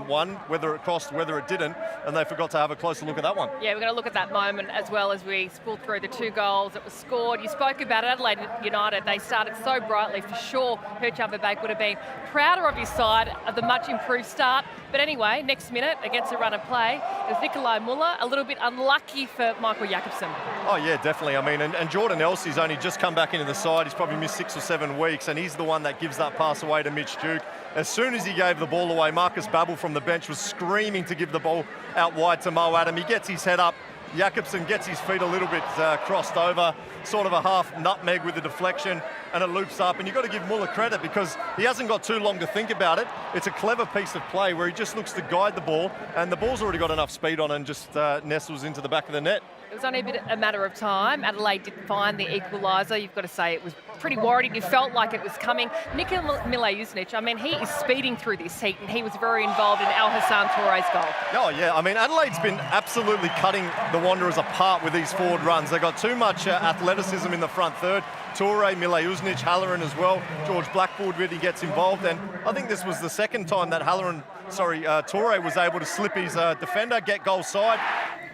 Speaker 3: one, whether it crossed, whether it didn't, and they forgot to have a closer look at that one.
Speaker 6: Yeah, we're going to look at that moment as well as we spool through the 2 goals that were scored. You spoke about Adelaide United. They started so brightly. For sure, Hurch Upperbank would have been prouder of his side of the much improved start. But anyway, next minute, against a run of play, it was Nikolai Muller, a little bit unlucky for Michael Jakobsen.
Speaker 3: Oh, yeah, definitely. I mean, and Jordan Elsie's only just come back into the side. He's probably missed 6 or 7 weeks, and he's the one that gives that pass away to Mitch Duke. As soon as he gave the ball away, Marcus Babbel from the bench was screaming to give the ball out wide to Mo Adam. He gets his head up. Jakobsen gets his feet a little bit crossed over, sort of a half nutmeg with the deflection, and it loops up. And you've got to give Muller credit because he hasn't got too long to think about it. It's a clever piece of play where he just looks to guide the ball, and the ball's already got enough speed on it and just nestles into the back of the net.
Speaker 6: It was only a matter of time. Adelaide did find the equaliser. You've got to say it was pretty worried. You felt like it was coming. Nikola Milausnic, I mean, he is speeding through this heat, and he was very involved in Alhassan Toure's goal.
Speaker 3: Oh, yeah. I mean, Adelaide's been absolutely cutting the Wanderers apart with these forward runs. They've got too much athleticism in the front third. Toure, Milausnic, Halloran as well. George Blackwood really gets involved, and I think this was the second time that Toure was able to slip his defender, get goal side.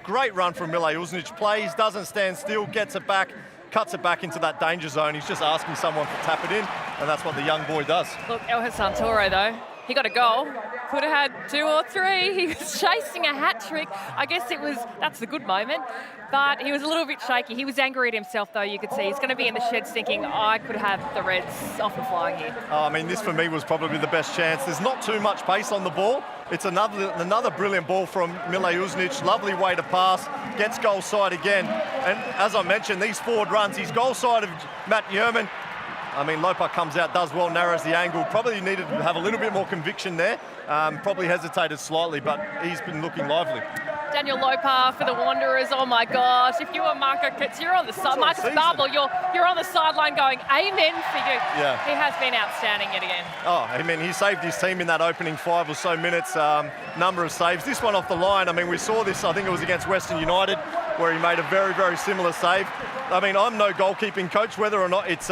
Speaker 3: Great run from Milausnic, plays, doesn't stand still, gets it back, cuts it back into that danger zone. He's just asking someone to tap it in, and that's what the young boy does.
Speaker 6: Look, Alhassan Toure, though, he got a goal. Could have had 2 or 3. He was chasing a hat-trick. I guess that's the good moment. But he was a little bit shaky. He was angry at himself, though, you could see. He's going to be in the sheds thinking, I could have the Reds off and flying here.
Speaker 3: I mean, this for me was probably the best chance. There's not too much pace on the ball. It's another brilliant ball from Milausnic. Lovely way to pass. Gets goal side again. And as I mentioned, these forward runs, he's goal side of Matt Yerman. I mean, Lopar comes out, does well, narrows the angle. Probably needed to have a little bit more conviction there. Probably hesitated slightly, but he's been looking lively.
Speaker 6: Daniel Lopar for the Wanderers. Oh my gosh! If you were Marco Kurtz, you're on the side. Marcus Babbel, you're on the sideline going, "Amen" for you.
Speaker 3: Yeah.
Speaker 6: He has been outstanding yet again.
Speaker 3: Oh, I mean, he saved his team in that opening 5 or so minutes. Number of saves. This one off the line. I mean, we saw this. I think it was against Western United, where he made a very, very similar save. I mean, I'm no goalkeeping coach. Whether or not it's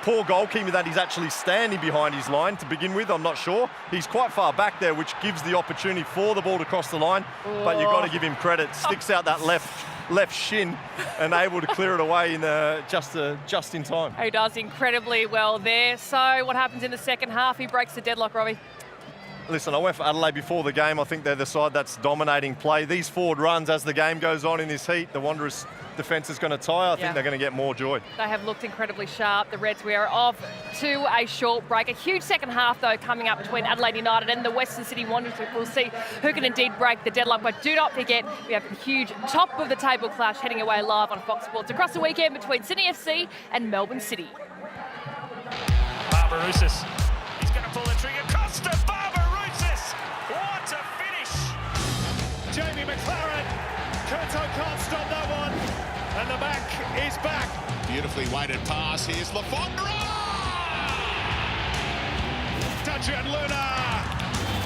Speaker 3: poor goalkeeping that he's actually standing behind his line to begin with, I'm not sure. He's quite far back there, which gives the opportunity for the ball to cross the line. But you've got to give him credit. Sticks out that left shin and able to clear it away in just in time.
Speaker 6: He does incredibly well there. So what happens in the second half? He breaks the deadlock, Robbie.
Speaker 3: listen, I went for Adelaide before the game. I think they're the side that's dominating play. These forward runs as the game goes on in this heat, the Wanderers defence is going to tire. I think they're going to get more joy.
Speaker 6: They have looked incredibly sharp. The Reds, we are off to a short break. A huge second half, though, coming up between Adelaide United and the Western Sydney Wanderers. We'll see who can indeed break the deadlock. But do not forget, we have a huge top-of-the-table clash heading away live on Fox Sports across the weekend between Sydney FC and Melbourne City.
Speaker 7: Barbarousis, he's going to pull the trigger. Costa Barbarousis, what a finish!
Speaker 1: Jamie McLaren, Kurto can't stop that one, and the back is back.
Speaker 8: Beautifully weighted pass, here's Lafondra!
Speaker 1: Adrian Luna,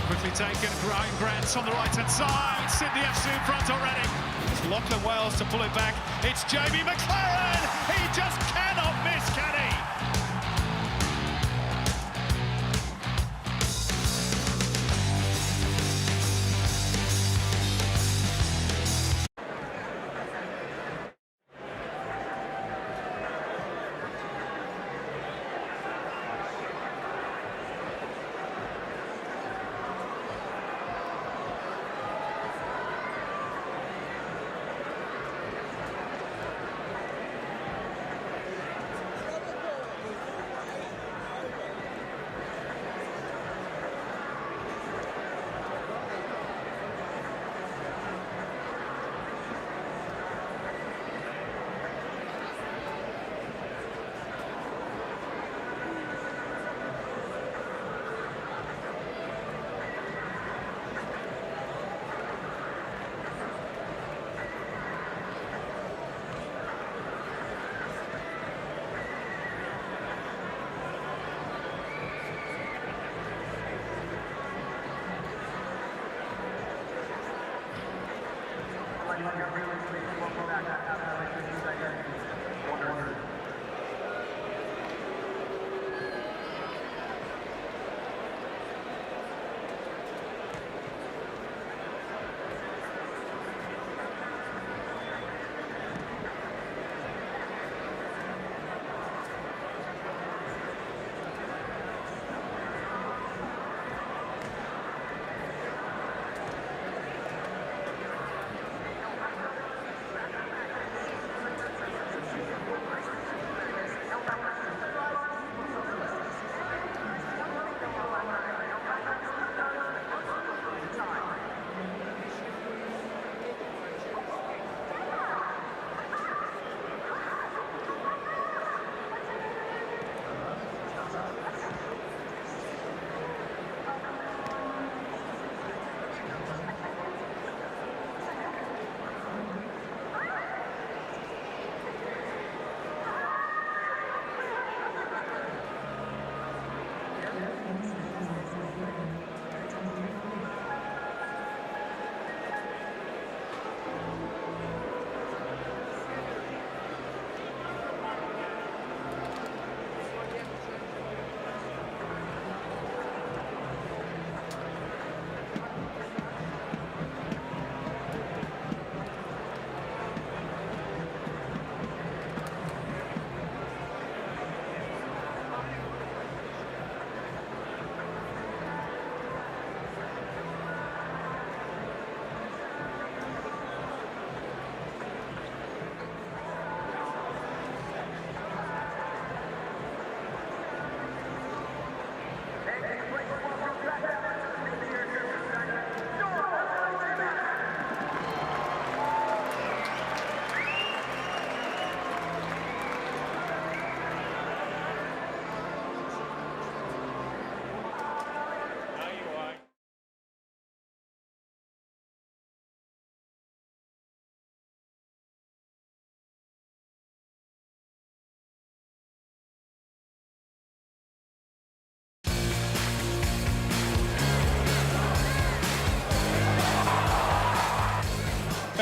Speaker 1: quickly taken, Brian Grant's on the right-hand side, Sydney FC in front already. It's Lachlan Wales to pull it back, it's Jamie McLaren, he just cannot miss, can he?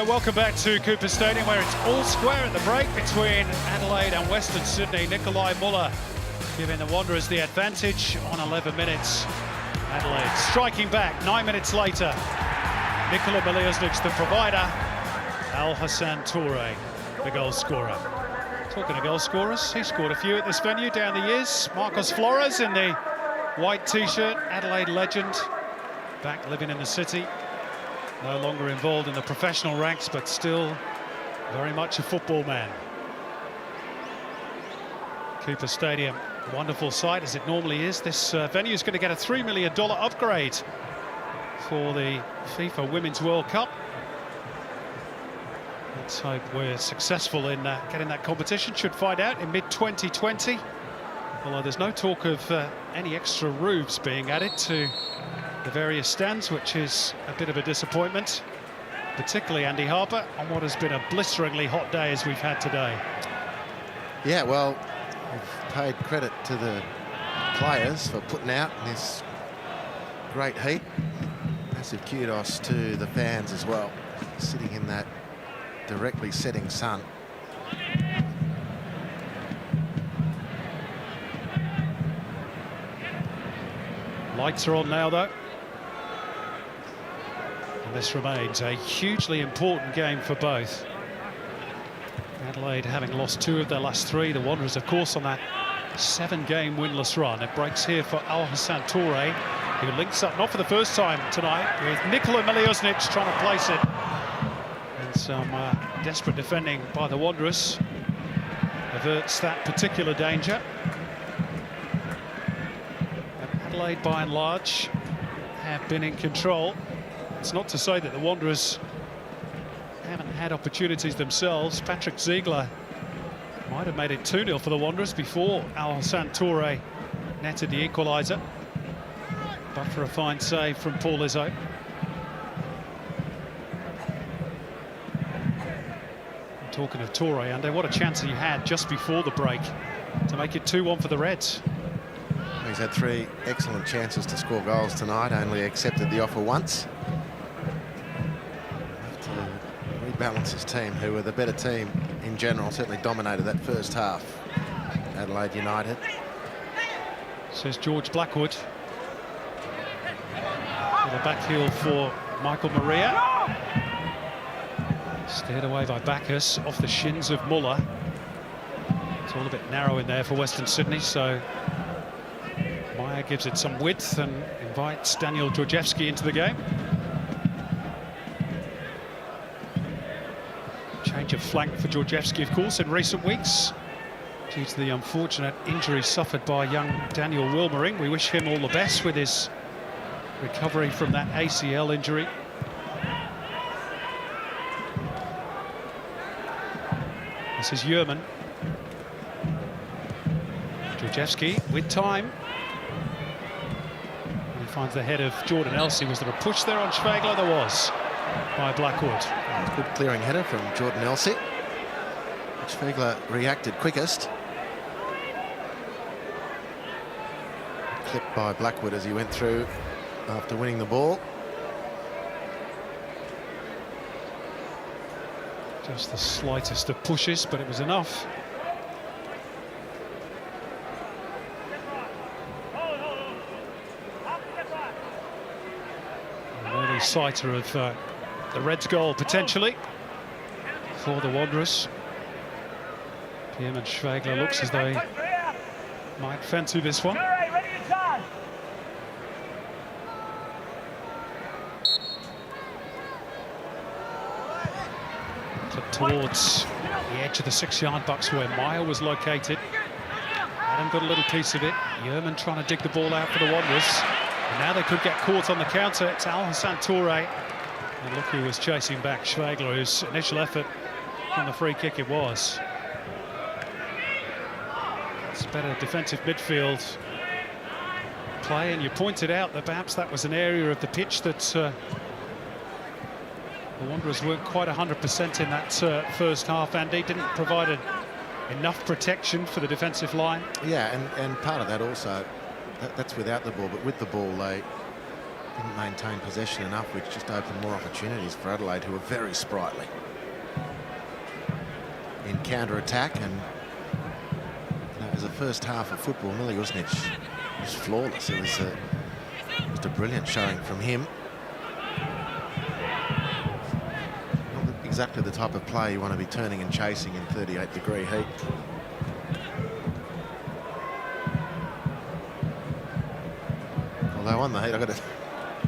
Speaker 1: Welcome back to Cooper Stadium, where it's all square at the break between Adelaide and Western Sydney. Nikolai Muller giving the Wanderers the advantage on 11 minutes. Adelaide striking back 9 minutes later. Nikola Miliusnic's the provider. Al Hassan Toure, the goal scorer. Talking of goal scorers, he scored a few at this venue down the years. Marcos Flores in the white t-shirt, Adelaide legend. back living in the city, no longer involved in the professional ranks, but still very much a football man. Cooper Stadium, wonderful site as it normally is. This venue is going to get a $3 million upgrade for the FIFA Women's World Cup. Let's hope we're successful in getting that competition. Should find out in mid-2020. Although there's no talk of any extra roofs being added to the various stands, which is a bit of a disappointment, particularly Andy Harper, on what has been a blisteringly hot day as we've had today.
Speaker 2: Yeah, well, we've paid credit to the players for putting out in this great heat. Massive kudos to the fans as well, sitting in that directly setting sun.
Speaker 1: Lights are on now, though. And this remains a hugely important game for both. Adelaide having lost 2 of their last 3. The Wanderers, of course, on that 7-game winless run. It breaks here for Al Hassan Toure, who links up, not for the first time tonight, with Nikola Miljosnic trying to place it. And some desperate defending by the Wanderers averts that particular danger. Adelaide, by and large, have been in control. It's not to say that the Wanderers haven't had opportunities themselves. Patrick Ziegler might have made it 2-0 for the Wanderers before Al Hassan Toure netted the equaliser, but for a fine save from Paul Izzo. And talking of Toure, Andy, what a chance he had just before the break to make it 2-1 for the Reds.
Speaker 2: He's had 3 excellent chances to score goals tonight, only accepted the offer once. Have to rebalance his team, who were the better team in general, certainly dominated that first half. Adelaide United.
Speaker 1: Says George Blackwood. With a back heel for Michael Maria. Steered away by Bacchus off the shins of Muller. It's all a bit narrow in there for Western Sydney, so Meyer gives it some width and invites Daniel Georgievski into the game. Change of flank for Georgievski, of course, in recent weeks, due to the unfortunate injury suffered by young Daniel Wilmering. We wish him all the best with his recovery from that ACL injury. This is Yerman. Georgievski with time. Finds the head of Jordan Elsey. Was there a push there on Schwegler? There was, by Blackwood.
Speaker 2: Good clearing header from Jordan Elsey. Schwegler reacted quickest. Clipped by Blackwood as he went through after winning the ball.
Speaker 1: Just the slightest of pushes, but it was enough. Sighter of the Reds' goal potentially for the Wanderers. Piem and Schwegler looks as though he might fancy this one. Clipped towards the edge of the 6-yard box where Meyer was located. Adam got a little piece of it. Yerman trying to dig the ball out for the Wanderers. And now they could get caught on the counter. It's Al Hassan Toure. And look who was chasing back Schwegler, whose initial effort on the free kick it was. It's better defensive midfield play, and you pointed out that perhaps that was an area of the pitch that the Wanderers weren't quite 100% in that first half, Andy. Didn't provide enough protection for the defensive line.
Speaker 2: Yeah, and part of that also, that's without the ball, but with the ball they didn't maintain possession enough, which just opened more opportunities for Adelaide, who were very sprightly in counter-attack. And as a first half of football, Miljosnic was flawless. It was just a brilliant showing from him. Not exactly the type of play you want to be turning and chasing in 38-degree heat. Although on the heat, I've got to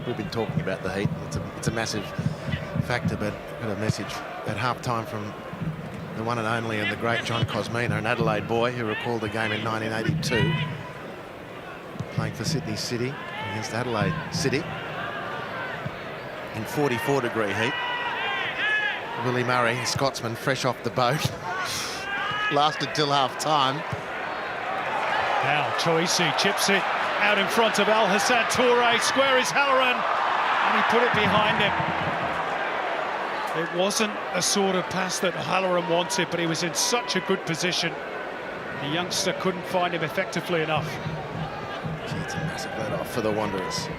Speaker 2: we've been talking about the heat. It's a massive factor, but got a message at half-time from the one and only and the great John Cosmina, an Adelaide boy who recalled the game in 1982, playing for Sydney City against Adelaide City in 44-degree heat. Willie Murray, a Scotsman, fresh off the boat, lasted till half-time.
Speaker 1: Now Troisi chips it out in front of Al Hassan Toure. Square is Halloran, and he put it behind him. It wasn't a sort of pass that Halloran wanted, but he was in such a good position. The youngster couldn't find him effectively enough.
Speaker 2: Gee, it's a massive let-off for the Wanderers.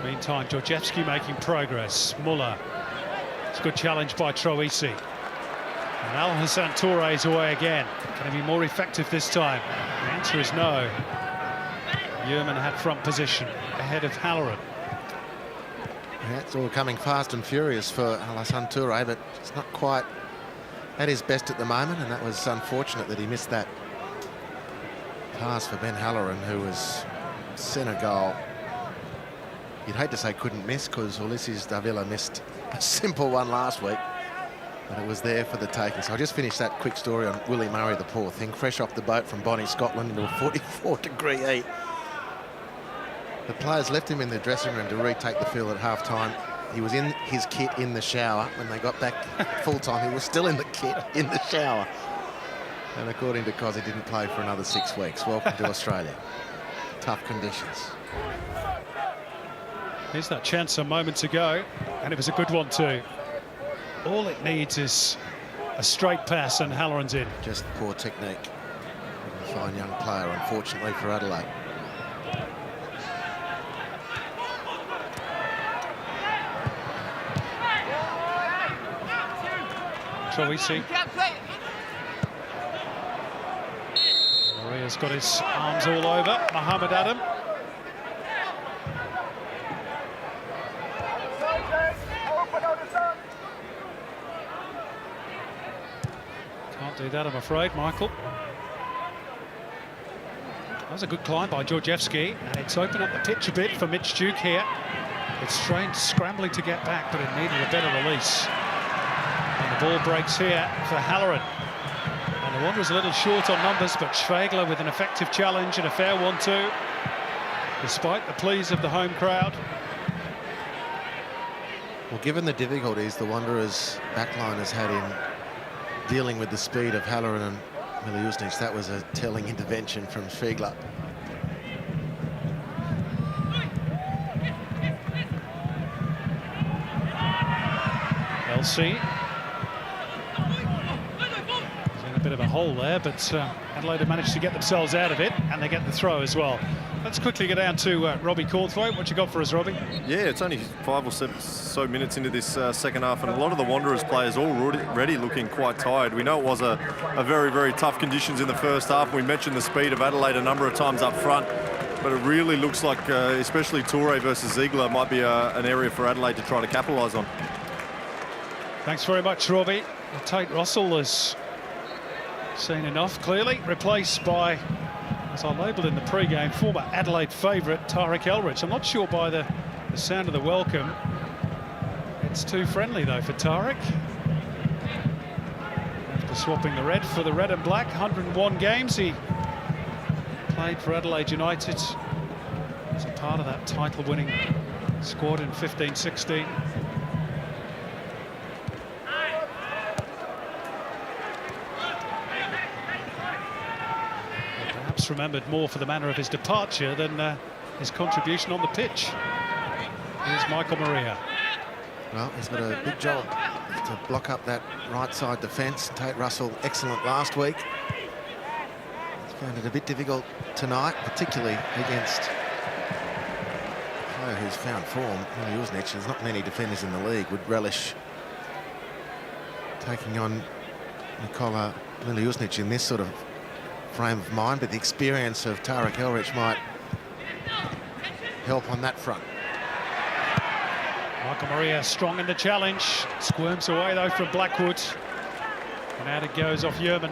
Speaker 1: Meantime, Georgievski making progress. Muller. It's a good challenge by Troisi. And Al Hassan Toure is away again. Can he be more effective this time? The answer is no. Yeoman had front position ahead of Halloran.
Speaker 2: Yeah, it's all coming fast and furious for Al Hassan Toure, but it's not quite at his best at the moment, and that was unfortunate that he missed that pass for Ben Halloran, who was centre goal. You'd hate to say couldn't miss, because Ulysses Davila missed a simple one last week, but it was there for the taking. So I'll just finish that quick story on Willie Murray, the poor thing, fresh off the boat from Bonnie, Scotland, into a 44-degree heat. The players left him in the dressing room to retake the field at half-time. He was in his kit in the shower. When they got back full-time, he was still in the kit in the shower. And according to Cos, he didn't play for another 6 weeks. Welcome to Australia. Tough conditions.
Speaker 1: Here's that chance a moment ago, and it was a good one too. All it needs is a straight pass, and Halloran's in.
Speaker 2: Just poor technique. A fine young player, unfortunately, for Adelaide.
Speaker 1: Troisi. Maria's got his arms all over Mohamed Adam. Can't do that, I'm afraid, Michael. That was a good climb by Georgievski, and it's opened up the pitch a bit for Mitch Duke here. It's strained, scrambling to get back, but it needed a better release. And the ball breaks here for Halloran. And the Wanderers a little short on numbers, but Schwegler with an effective challenge and a fair one too, despite the pleas of the home crowd.
Speaker 2: Well, given the difficulties the Wanderers' backline has had in dealing with the speed of Halloran and Miliusnic, that was a telling intervention from Schwegler.
Speaker 1: LC. He's in a bit of a hole there, but Adelaide have managed to get themselves out of it, and they get the throw as well. Let's quickly get down to Robbie Cornthwaite. What you got for us, Robbie?
Speaker 3: Yeah, it's only 5 or 7 so minutes into this second half, and a lot of the Wanderers players already looking quite tired. We know it was a very, very tough conditions in the first half. We mentioned the speed of Adelaide a number of times up front, but it really looks like, especially Toure versus Ziegler, might be an area for Adelaide to try to capitalise on.
Speaker 1: Thanks very much, Robbie. Tate Russell has seen enough, clearly. Replaced by, as I labelled in the pre-game, former Adelaide favourite Tariq Elrich. I'm not sure by the sound of the welcome it's too friendly, though, for Tariq. After swapping the red for the red and black, 101 games he played for Adelaide United as a part of that title-winning squad in 15-16. Remembered more for the manner of his departure than his contribution on the pitch. Here's Michael Maria.
Speaker 2: Well, he's got a big job to block up that right side defence. Tate Russell, excellent last week. He's found it a bit difficult tonight, particularly against a player who's found form. Miliusnic. There's not many defenders in the league would relish taking on Nikola Miliusnic in this sort of frame of mind, but the experience of Tariq Elrich might help on that front.
Speaker 1: Michael Maria strong in the challenge, squirms away though from Blackwood, and out it goes off Yeoman.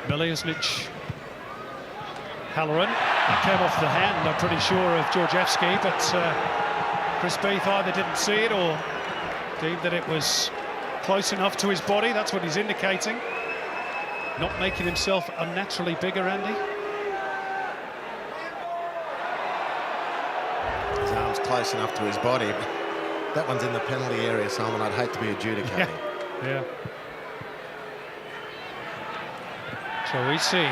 Speaker 1: Miliusnic, Halloran. That came off the hand, I'm pretty sure, of Georgievski, but Chris Beath either didn't see it or deemed that it was close enough to his body. That's what he's indicating. Not making himself unnaturally bigger, Andy.
Speaker 2: His arm's close enough to his body, but that one's in the penalty area, Simon. I'd hate to be adjudicating.
Speaker 1: Yeah. Troisi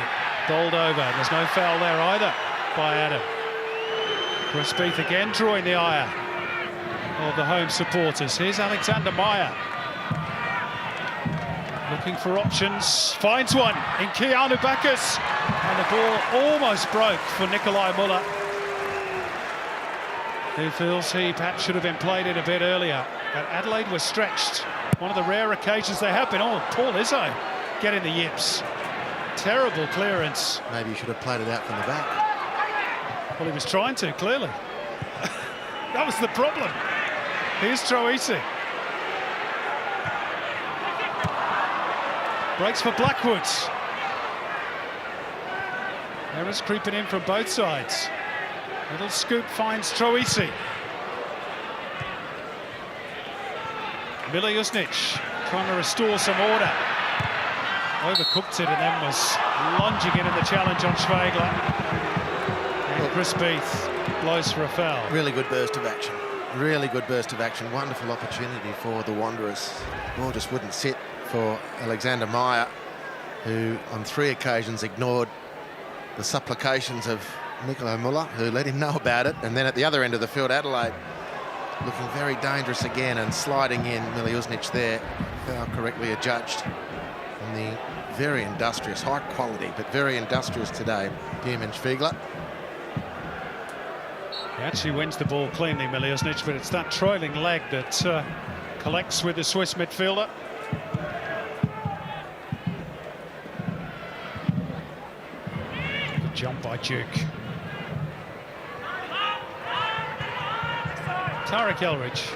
Speaker 1: bowled over. There's no foul there either by Adam. Chris Beath again drawing the ire of the home supporters. Here's Alexander Meyer. Looking for options. Finds one in Keanu Bacchus. And the ball almost broke for Nikolai Muller, who feels he perhaps should have been played in a bit earlier. But Adelaide was stretched. One of the rare occasions they have been. Oh, Paul Izzo getting the yips. Terrible clearance.
Speaker 2: Maybe you should have played it out from the back.
Speaker 1: Well, he was trying to, clearly. That was the problem. Here's Troisi. Breaks for Blackwood. Errors creeping in from both sides. Little scoop finds Troisi. Miliusnic trying to restore some order. Overcooked it and then was lunging in the challenge on Schwegler. And Chris Beath blows for a foul.
Speaker 2: Really good burst of action. Really good burst of action. Wonderful opportunity for the Wanderers. Ball just wouldn't sit for Alexander Meyer, who on 3 occasions ignored the supplications of Nikolai Muller, who let him know about it. And then at the other end of the field, Adelaide looking very dangerous again and sliding in. Miliusnic there, foul correctly adjudged. And the very industrious, high quality, but very industrious today, Bierman Schwegler.
Speaker 1: He actually wins the ball cleanly, Miliusnic, but it's that trailing leg that collects with the Swiss midfielder. Good jump by Duke. Tarek Elridge.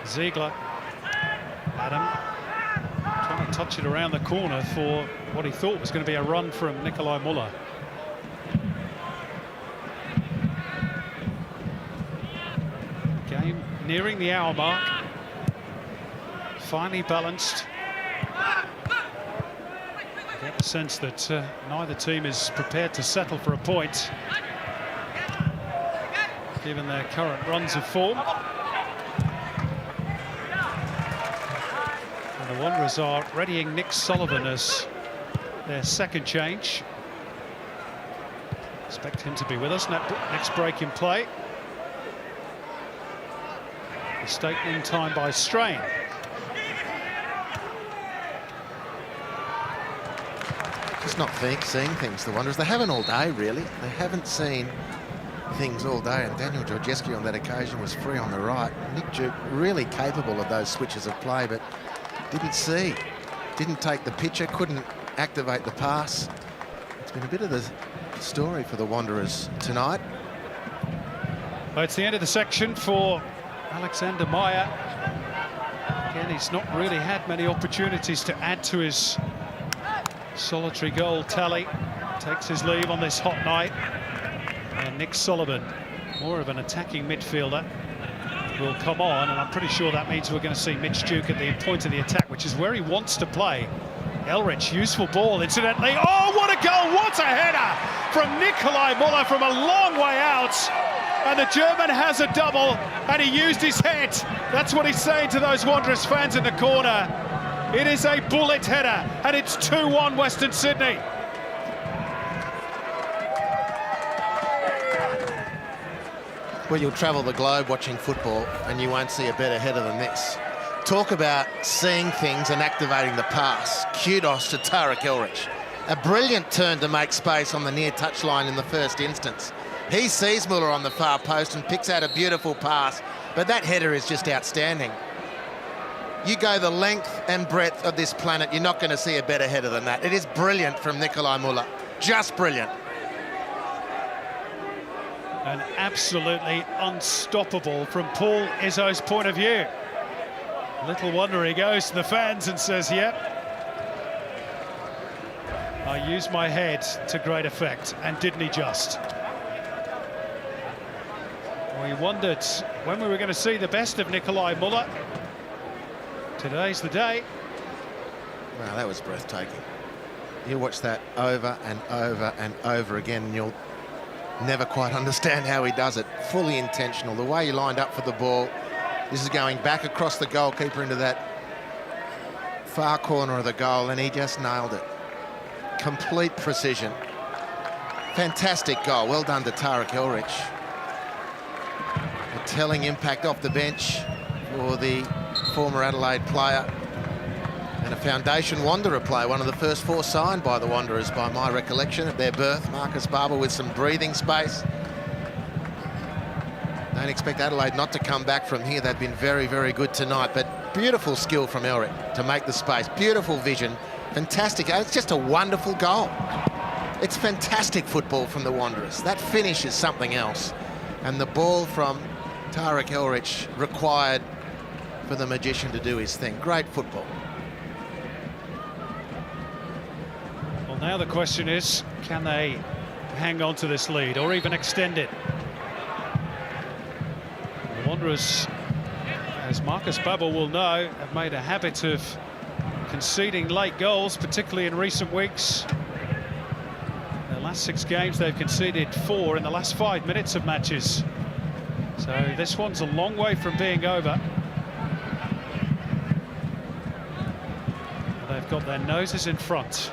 Speaker 1: Ziegler. Adam trying to touch it around the corner for what he thought was going to be a run from Nikolai Muller. Game nearing the hour mark. Finely balanced. I get the sense that neither team is prepared to settle for a point, given their current runs of form. And the Wanderers are readying Nick Sullivan as their second change. Expect him to be with us next break in play. Mistake in time by Strain.
Speaker 2: Just not seeing things, the Wanderers. They haven't all day, really. They haven't seen things all day, and Daniel Georgievski on that occasion was free on the right. Nick Duke really capable of those switches of play, but didn't take the picture, couldn't activate the pass. It's been a bit of the story for the Wanderers tonight.
Speaker 1: Well, it's the end of the section for Alexander Meyer. Again, he's not really had many opportunities to add to his solitary goal tally. Takes his leave on this hot night. And Nick Sullivan, more of an attacking midfielder, will come on, and I'm pretty sure that means we're going to see Mitch Duke at the point of the attack, which is where he wants to play. Elrich, useful ball, incidentally. Oh, what a goal! What a header from Nikolai Muller from a long way out. And the German has a double, and he used his head. That's what he's saying to those Wanderers fans in the corner. It is a bullet header, and it's 2-1 Western Sydney.
Speaker 2: Well, you'll travel the globe watching football, and you won't see a better header than this. Talk about seeing things and activating the pass. Kudos to Tarek Elrich. A brilliant turn to make space on the near touchline in the first instance. He sees Muller on the far post and picks out a beautiful pass, but that header is just outstanding. You go the length and breadth of this planet, you're not going to see a better header than that. It is brilliant from Nikolai Muller. Just brilliant.
Speaker 1: And absolutely unstoppable from Paul Izzo's point of view. Little wonder he goes to the fans and says, yep, I used my head to great effect, and didn't he just? We wondered when we were going to see the best of Nikolai Muller. Today's the day.
Speaker 2: Wow, that was breathtaking. You watch that over and over and over again, and you'll never quite understand how he does it. Fully intentional. The way he lined up for the ball. This is going back across the goalkeeper into that far corner of the goal, and he just nailed it. Complete precision. Fantastic goal. Well done to Toure Elrich. A telling impact off the bench for the former Adelaide player. And a foundation Wanderer player, one of the first 4 signed by the Wanderers, by my recollection, at their birth. Marcus Barber with some breathing space. Don't expect Adelaide not to come back from here. They've been very, very good tonight. But beautiful skill from Elric to make the space. Beautiful vision. Fantastic. It's just a wonderful goal. It's fantastic football from the Wanderers. That finish is something else. And the ball from Toure Elrich required for the magician to do his thing. Great football.
Speaker 1: Well, now the question is, can they hang on to this lead or even extend it? The Wanderers, as Marcus Babbel will know, have made a habit of conceding late goals, particularly in recent weeks. In the last 6 games, they've conceded 4 in the last 5 minutes of matches. So this one's a long way from being over. They've got their noses in front.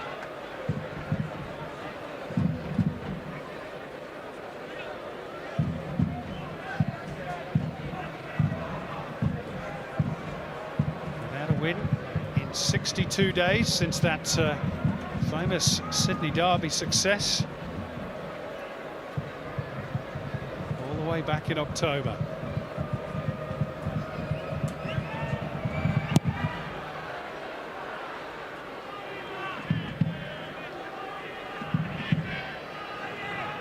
Speaker 1: Without a win in 62 days since that famous Sydney Derby success. All the way back in October.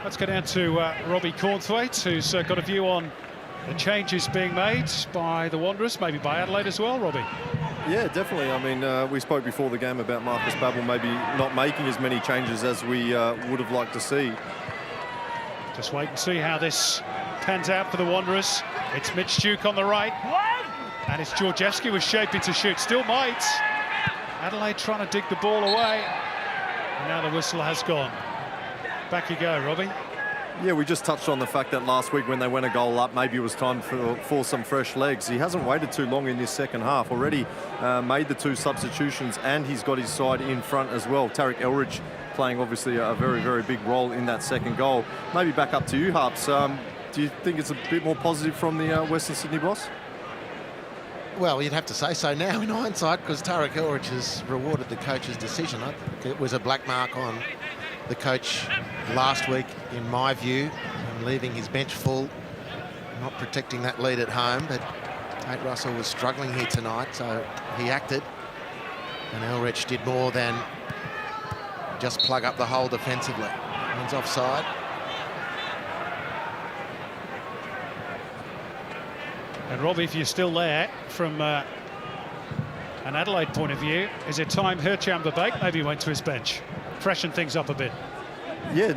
Speaker 1: Let's go down to Robbie Cornthwaite, who's got a view on the changes being made by the Wanderers, maybe by Adelaide as well, Robbie.
Speaker 3: Yeah, definitely. I mean, we spoke before the game about Marcus Babbel maybe not making as many changes as we would have liked to see.
Speaker 1: Just wait and see how this pans out for the Wanderers. It's Mitch Duke on the right, and it's Georgievski was shaping to shoot. Still might. Adelaide trying to dig the ball away, and now the whistle has gone. Back you go, Robbie.
Speaker 3: Yeah, we just touched on the fact that last week when they went a goal up, maybe it was time for some fresh legs. He hasn't waited too long in this second half. Already made the 2 substitutions, and he's got his side in front as well. Toure Elrich playing obviously a very, very big role in that second goal. Maybe back up to you, Harps. Do you think it's a bit more positive from the Western Sydney boss?
Speaker 2: Well, you'd have to say so now in hindsight, because Toure Elrich has rewarded the coach's decision. I think it was a black mark on the coach last week, in my view, and leaving his bench full, not protecting that lead at home. But Tate Russell was struggling here tonight, so he acted, and Elrich did more than just plug up the hole defensively. One's offside.
Speaker 1: And Robbie, if you're still there, from an Adelaide point of view, is it time Hircham Verbeek maybe went to his bench? Freshen things up a bit.
Speaker 3: Yeah,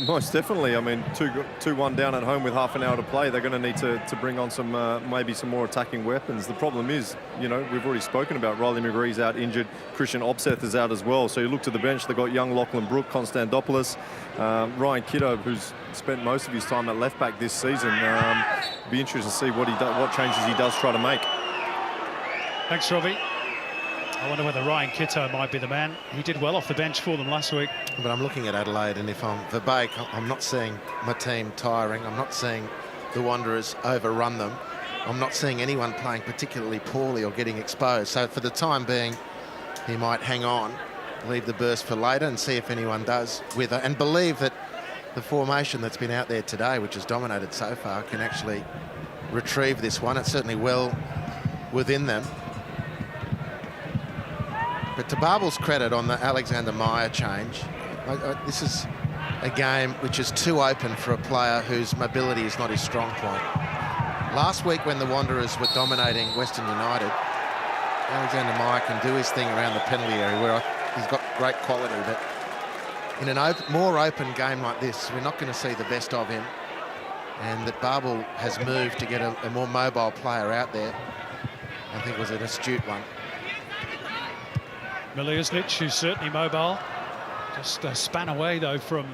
Speaker 3: most definitely. I mean, 2-1 down at home with half an hour to play. They're going to need to bring on some maybe some more attacking weapons. The problem is, you know, we've already spoken about Riley McGree's out injured. Christian Opseth is out as well. So you look to the bench, they've got young Lachlan Brook, Konstantopoulos, Ryan Kiddo, who's spent most of his time at left back this season. Be interesting to see what changes he does try to make.
Speaker 1: Thanks, Robbie. I wonder whether Ryan Kitto might be the man. He did well off the bench for them last week.
Speaker 2: But I'm looking at Adelaide, and if I'm Verbeek, I'm not seeing my team tiring. I'm not seeing the Wanderers overrun them. I'm not seeing anyone playing particularly poorly or getting exposed. So for the time being, he might hang on, leave the burst for later and see if anyone does with it, and believe that the formation that's been out there today, which has dominated so far, can actually retrieve this one. It's certainly well within them. But to Barbel's credit on the Alexander Meyer change, this is a game which is too open for a player whose mobility is not his strong point. Last week when the Wanderers were dominating Western United, Alexander Meyer can do his thing around the penalty area where he's got great quality, but in an more open game like this, we're not going to see the best of him. And that Barble has moved to get a more mobile player out there, I think was an astute one.
Speaker 1: Miljuznic, who's certainly mobile, just a span away though from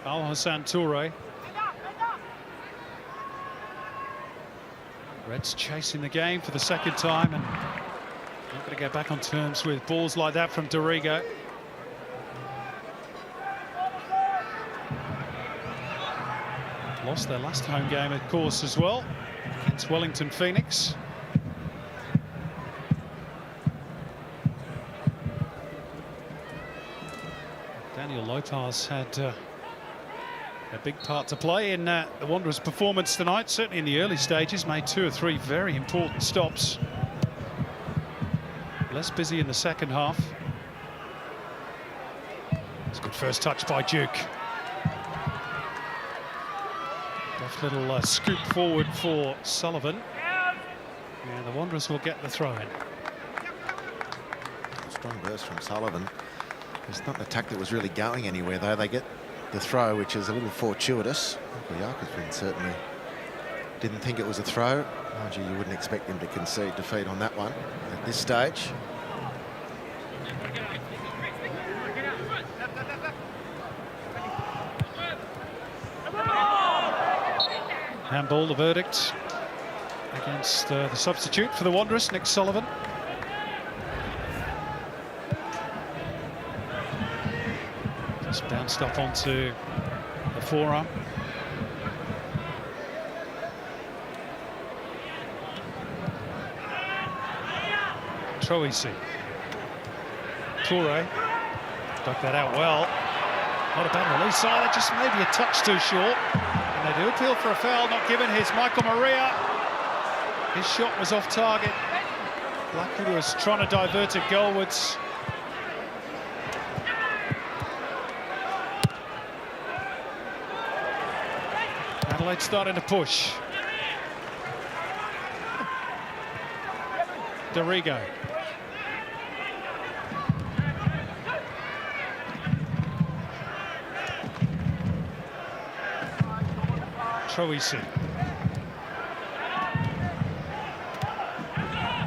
Speaker 1: Al-Hassan Toure. Reds chasing the game for the second time and not going to get back on terms with balls like that from Dorigo. Lost their last home game, of course, as well, against Wellington Phoenix. Daniel Lopez had a big part to play in the Wanderers' performance tonight, certainly in the early stages, made 2 or 3 very important stops. Less busy in the second half. It's a good first touch by Duke. Deft little scoop forward for Sullivan. And the Wanderers will get the throw-in.
Speaker 2: Strong burst from Sullivan. It's not an attack that was really going anywhere, though. They get the throw, which is a little fortuitous. Jakobsen certainly didn't think it was a throw. Mind you, you wouldn't expect him to concede defeat on that one at this stage.
Speaker 1: Handball, the verdict against the substitute for the Wanderers, Nick Sullivan. Just bounced up onto the forearm. Troisi. Toure stuck that out well. Not a bad release either, just maybe a touch too short. And they do appeal for a foul, not given. Here's Michael Maria. His shot was off target. Blackwood was trying to divert it goalwards. Adelaide starting to push. Dorigo. Troisi.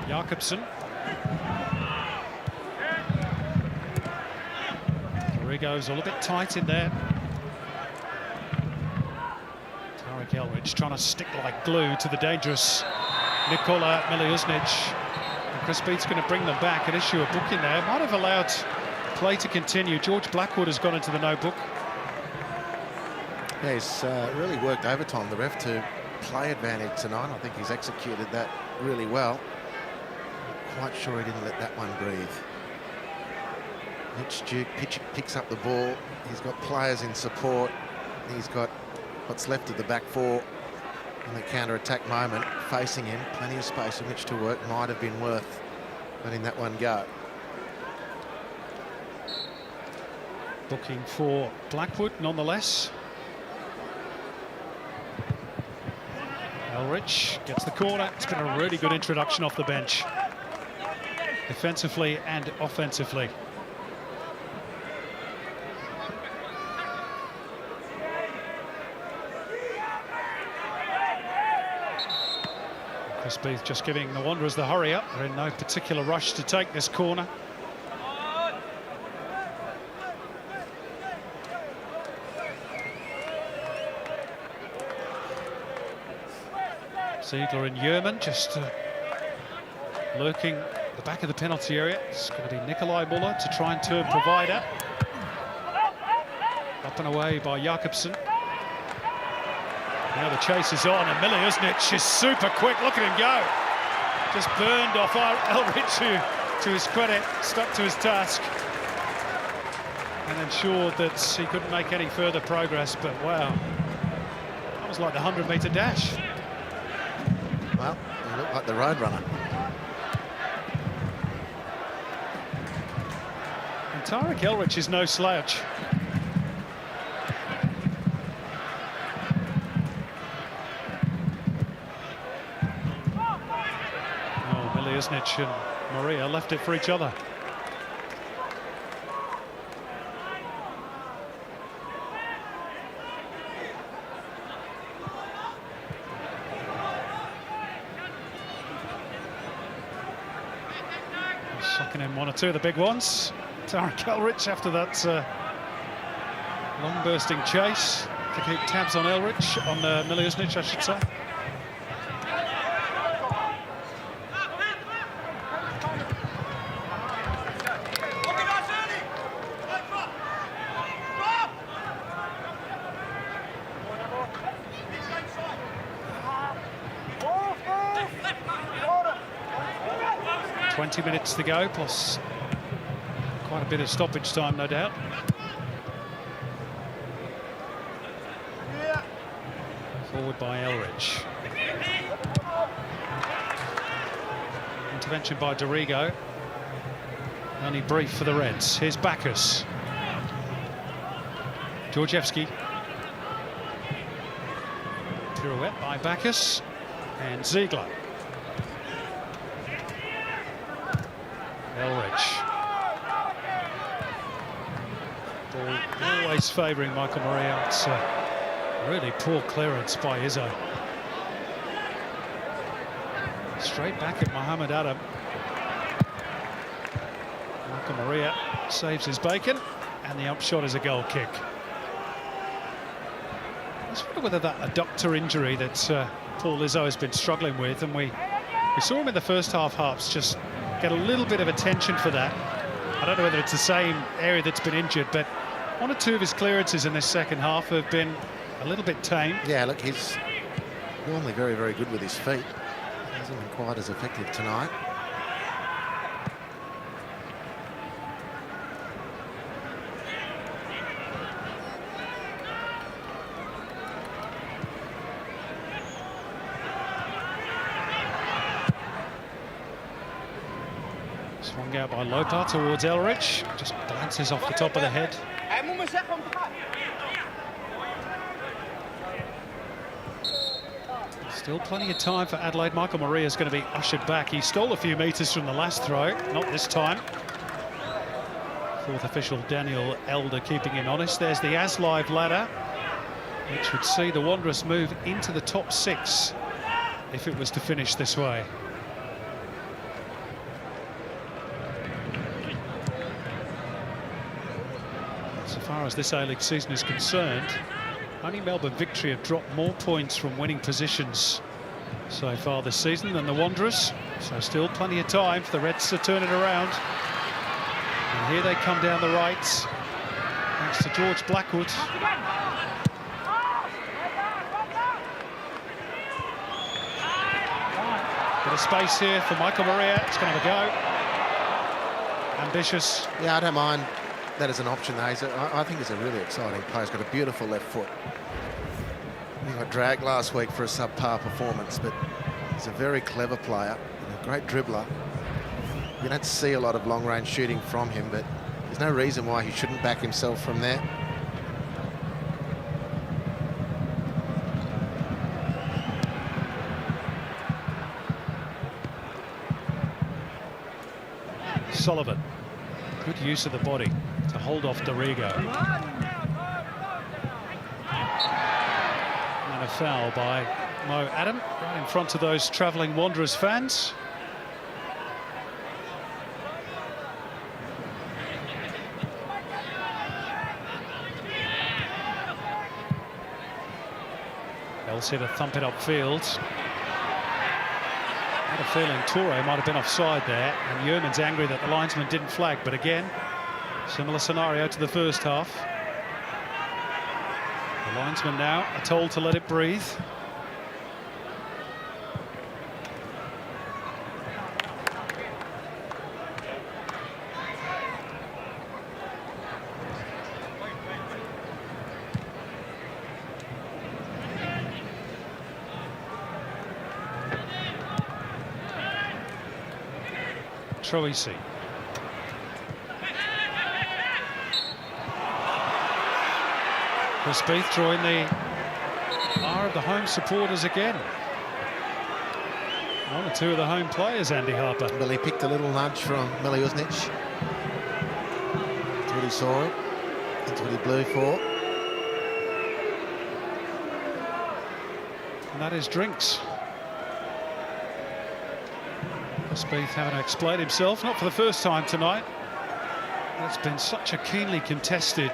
Speaker 1: Jakobsen. Dorigo's a little bit tight in there. Tarek Elridge trying to stick like glue to the dangerous Nikola Miljuznic. And Chris Beatt's going to bring them back and issue a booking there. Might have allowed play to continue. George Blackwood has gone into the no book.
Speaker 2: Yeah, he's really worked overtime, the ref, to play advantage tonight. I think he's executed that really well. Quite sure he didn't let that one breathe. Mitch Duke picks up the ball. He's got players in support. He's got what's left of the back four in the counter-attack moment facing him. Plenty of space in which to work. Might have been worth letting that one go.
Speaker 1: Booking for Blackwood, nonetheless. Elridge gets the corner. It's been a really good introduction off the bench, defensively and offensively. Chris Beath just giving the Wanderers the hurry up. They're in no particular rush to take this corner. Ziegler and Yerman just lurking at the back of the penalty area. It's going to be Nikolai Muller to try and turn provider. Up and away by Jakobsen. Now the chase is on, and Miljuznic is super quick. Look at him go. Just burned off Elridge, who, to his credit, stuck to his task and ensured that he couldn't make any further progress. But wow, that was like the 100-metre dash.
Speaker 2: Well, he looked like the roadrunner.
Speaker 1: And Tarek Elridge is no slouch. Oh, Miljuznic and Maria left it for each other. taken in one or two of the big ones. Tarek Elrich after that long bursting chase to keep tabs on Elrich, on Miliusnic, I should say. Minutes to go, plus quite a bit of stoppage time, no doubt. Forward by Elrich. Intervention by Dorigo. Only brief for the Reds. Here's Bacchus. Georgievski. Pirouette by Bacchus. And Ziegler. Elrich. Ball always favouring Michael Maria. It's a really poor clearance by Izzo. Straight back at Mohamed Adam. Michael Maria saves his bacon, and the upshot is a goal kick. I just wonder whether that adductor injury that Paul Izzo has been struggling with, and we saw him in the first half just get a little bit of attention for that. I don't know whether it's the same area that's been injured, but one or two of his clearances in this second half have been a little bit tame.
Speaker 2: Yeah, look, he's normally very, very good with his feet. He hasn't been quite as effective tonight.
Speaker 1: Swung out by Lopa towards Elrich, just glances off the top of the head. Still plenty of time for Adelaide. Michael Maria is going to be ushered back. He stole a few metres from the last throw, not this time. Fourth official Daniel Elder keeping him honest. There's the As Live ladder, which would see the Wanderers move into the top 6 if it was to finish this way. So far as this A-League season is concerned, only Melbourne Victory have dropped more points from winning positions so far this season than the Wanderers. So still plenty of time for the Reds to turn it around. And here they come down the right, thanks to George Blackwood. Bit of space here for Michael Maria. It's going to have a go. Ambitious.
Speaker 2: Yeah, I don't mind that as an option, though. I think he's a really exciting player. He's got a beautiful left foot. He got dragged last week for a subpar performance, but he's a very clever player and a great dribbler. You don't see a lot of long-range shooting from him, but there's no reason why he shouldn't back himself from there.
Speaker 1: Sullivan. Good use of the body to hold off Dorigo. And a foul by Mo Adam, right in front of those travelling Wanderers fans. Elsie to thump it upfield. I had a feeling Toure might have been offside there, and Yeoman's angry that the linesman didn't flag, but again, similar scenario to the first half. The linesmen now are told to let it breathe. Troisi. Chris Beath drawing the ire of the home supporters again. One or two of the home players, Andy Harper.
Speaker 2: Well, he picked a little nudge from Miliusnic. That's what he saw. That's what he blew for.
Speaker 1: And that is drinks. Spieth having to explain himself, not for the first time tonight. It's been such a keenly contested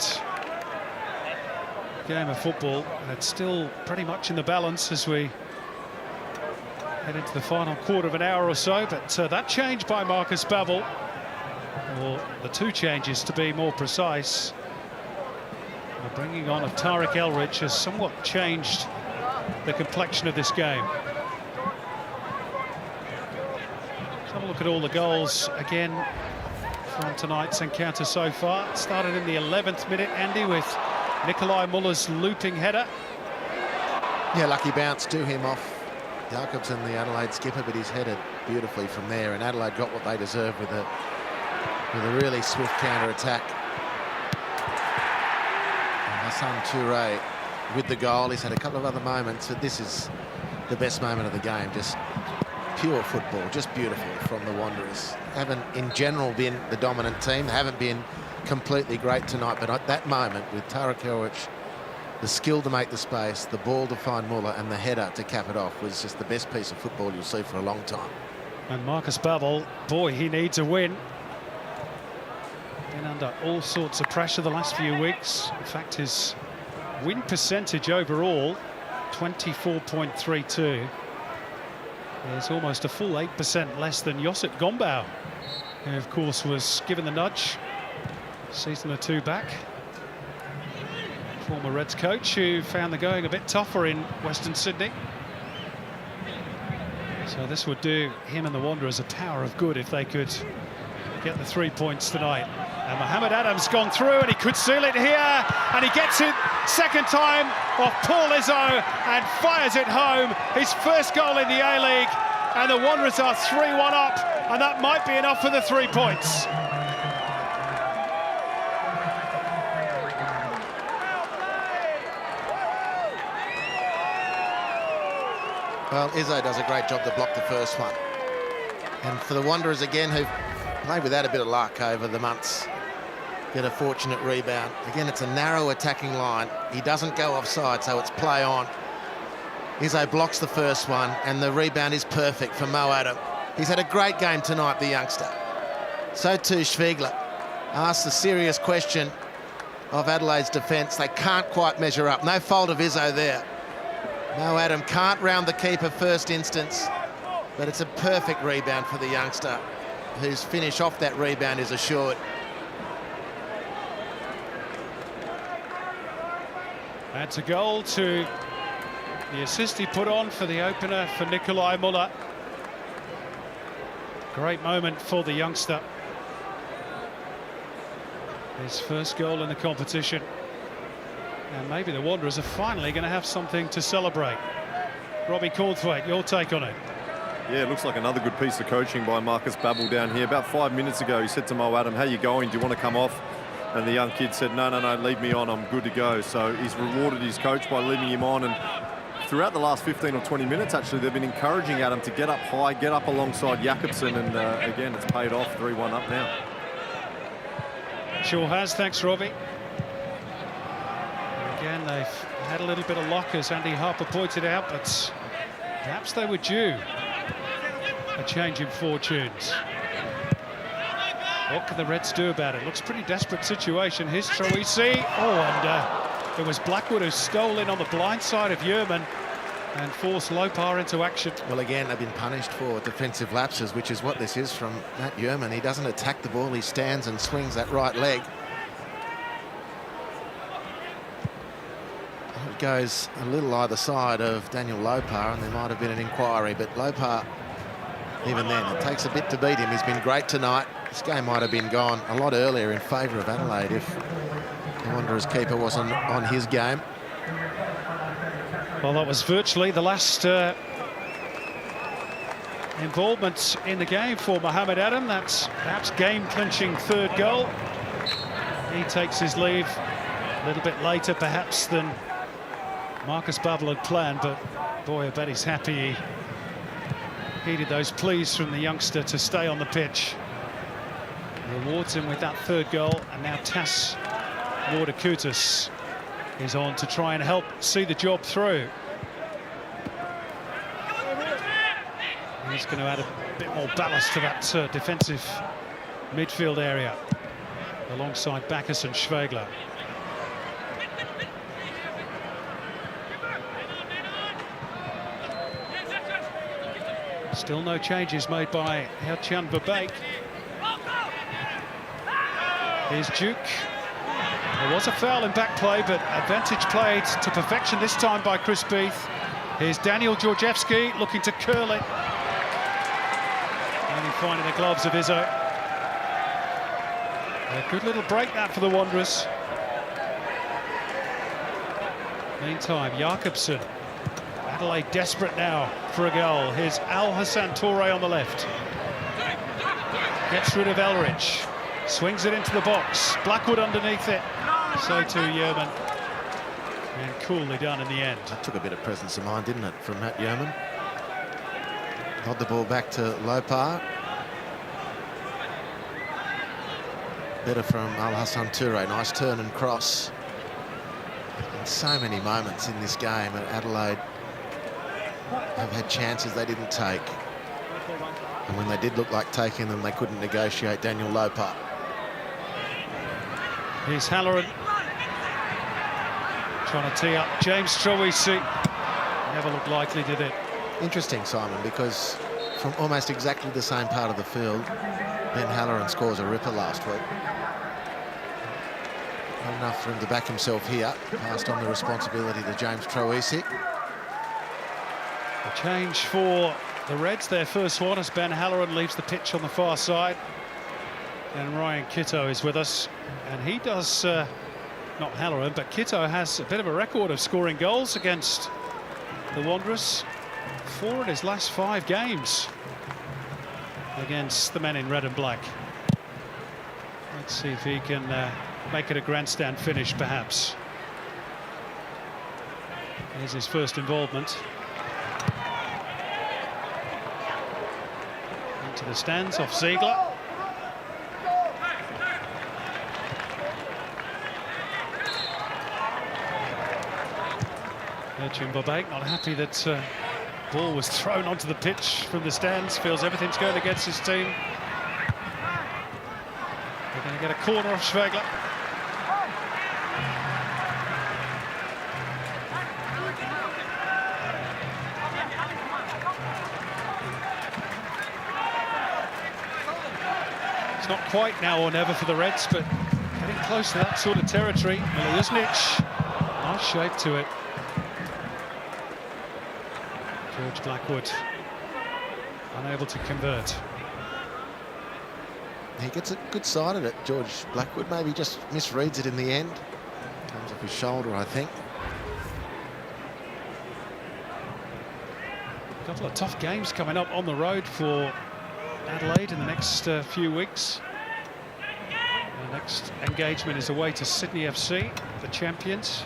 Speaker 1: game of football, and it's still pretty much in the balance as we head into the final quarter of an hour or so. But that change by Marcus Babbel, or the two changes to be more precise, the bringing on of Tarek Elridge has somewhat changed the complexion of this game. Let's have a look at all the goals again from tonight's encounter so far. It started in the 11th minute, Andy, with Nikolai Muller's looping header.
Speaker 2: Yeah, lucky bounce to him off Jakobsen, the Adelaide skipper, but he's headed beautifully from there, and Adelaide got what they deserved with a really swift counter-attack. Hassan Toure with the goal. He's had a couple of other moments, but this is the best moment of the game. Just pure football, just beautiful from the Wanderers. Haven't in general been the dominant team, haven't been completely great tonight, but at that moment with Tarek Elridge, the skill to make the space, the ball to find Muller, and the header to cap it off was just the best piece of football you'll see for a long time.
Speaker 1: And Marcus Babbel, boy, he needs a win. Been under all sorts of pressure the last few weeks. In fact, his win percentage overall, 24.32, is almost a full 8% less than Josip Gombau, who of course was given the nudge a season or two back. Former Reds coach who found the going a bit tougher in Western Sydney. So this would do him and the Wanderers a power of good if they could get the 3 points tonight. And Mohamed Adams gone through, and he could seal it here, and he gets it second time off Paul Izzo and fires it home. His first goal in the A-League, and the Wanderers are 3-1 up, and that might be enough for the 3 points.
Speaker 2: Well, Izzo does a great job to block the first one. And for the Wanderers again, who've played without a bit of luck over the months, get a fortunate rebound. Again, it's a narrow attacking line. He doesn't go offside, so it's play on. Izzo blocks the first one, and the rebound is perfect for Mo Adam. He's had a great game tonight, the youngster. So too Schwegler asks the serious question of Adelaide's defence. They can't quite measure up. No fault of Izzo there. Mo Adam can't round the keeper first instance, but it's a perfect rebound for the youngster, whose finish off that rebound is assured.
Speaker 1: Adds a goal to the assist he put on for the opener for Nikolai Muller. Great moment for the youngster. His first goal in the competition. And maybe the Wanderers are finally going to have something to celebrate. Robbie Cornthwaite, your take on it?
Speaker 3: Yeah, it looks like another good piece of coaching by Marcus Babbel down here. About 5 minutes ago, he said to Mo Adam, "How you going? Do you want to come off?" And the young kid said, no, leave me on, I'm good to go. So he's rewarded his coach by leaving him on. And throughout the last 15 or 20 minutes, actually, they've been encouraging Adam to get up high, get up alongside Jakobsen. And again, it's paid off, 3-1 up now.
Speaker 1: Sure has, thanks, Robbie. Again, they've had a little bit of luck, as Andy Harper pointed out, but perhaps they were due a change in fortunes. What can the Reds do about it? Looks pretty desperate situation. Here's Troisi. And it was Blackwood who stole in on the blind side of Yerman and forced Lopar into action.
Speaker 2: Well, again, they've been punished for defensive lapses, which is what this is from Matt Yerman. He doesn't attack the ball, he stands and swings that right leg. It goes a little either side of Daniel Lopar, and there might have been an inquiry, but Lopar, even then, it takes a bit to beat him. He's been great tonight. This game might have been gone a lot earlier in favour of Adelaide if the Wanderers keeper wasn't on his game.
Speaker 1: Well, that was virtually the last involvement in the game for Mohamed Adam. That's perhaps game-clinching third goal. He takes his leave a little bit later, perhaps, than Marcus Babbel had planned, but boy, I bet he's happy he heeded those pleas from the youngster to stay on the pitch. Rewards him with that third goal, and now Tas Wardakoutas is on to try and help see the job through. He's going to add a bit more ballast to that defensive midfield area alongside Backus and Schwegler. Still no changes made by Hertjan Verbeek. Here's Duke. There was a foul in back play, but advantage played to perfection this time by Chris Beath. Here's Daniel Georgievski looking to curl it. Only finding the gloves of Izzo. A good little break that for the Wanderers. Meantime, Jakobsen. Adelaide desperate now for a goal. Here's Al Hassan Toure on the left. Gets rid of Elrich. Swings it into the box. Blackwood underneath it. So too Yeoman. And coolly done in the end.
Speaker 2: That took a bit of presence of mind, didn't it, from Matt Yeoman? Nod the ball back to Lopar. Better from Al Hassan Toure. Nice turn and cross. And so many moments in this game at Adelaide have had chances they didn't take. And when they did look like taking them, they couldn't negotiate. Daniel Lopar.
Speaker 1: Here's Halloran. Trying to tee up James Troisi. Never looked likely, did it?
Speaker 2: Interesting, Simon, because from almost exactly the same part of the field, Ben Halloran scores a ripper last week. Not enough for him to back himself here. Passed on the responsibility to James Troisi.
Speaker 1: A change for the Reds, their first one, as Ben Halloran leaves the pitch on the far side. And Ryan Kitto is with us. And he does, not Halloran, but Kitto has a bit of a record of scoring goals against the Wanderers. 4 in his last 5 games against the men in red and black. Let's see if he can make it a grandstand finish, perhaps. Here's his first involvement. Into the stands off Ziegler. Hertjan Verbeek not happy that ball was thrown onto the pitch from the stands. Feels everything's going against his team. They're going to get a corner off Schwegler. It's not quite now or never for the Reds, but getting close to that sort of territory. Miljusnic, nice shape to it. George Blackwood unable to convert.
Speaker 2: He gets a good side at it, George Blackwood. Maybe just misreads it in the end. Comes off his shoulder, I think.
Speaker 1: A couple of tough games coming up on the road for Adelaide in the next few weeks. The next engagement is away to Sydney FC, the champions.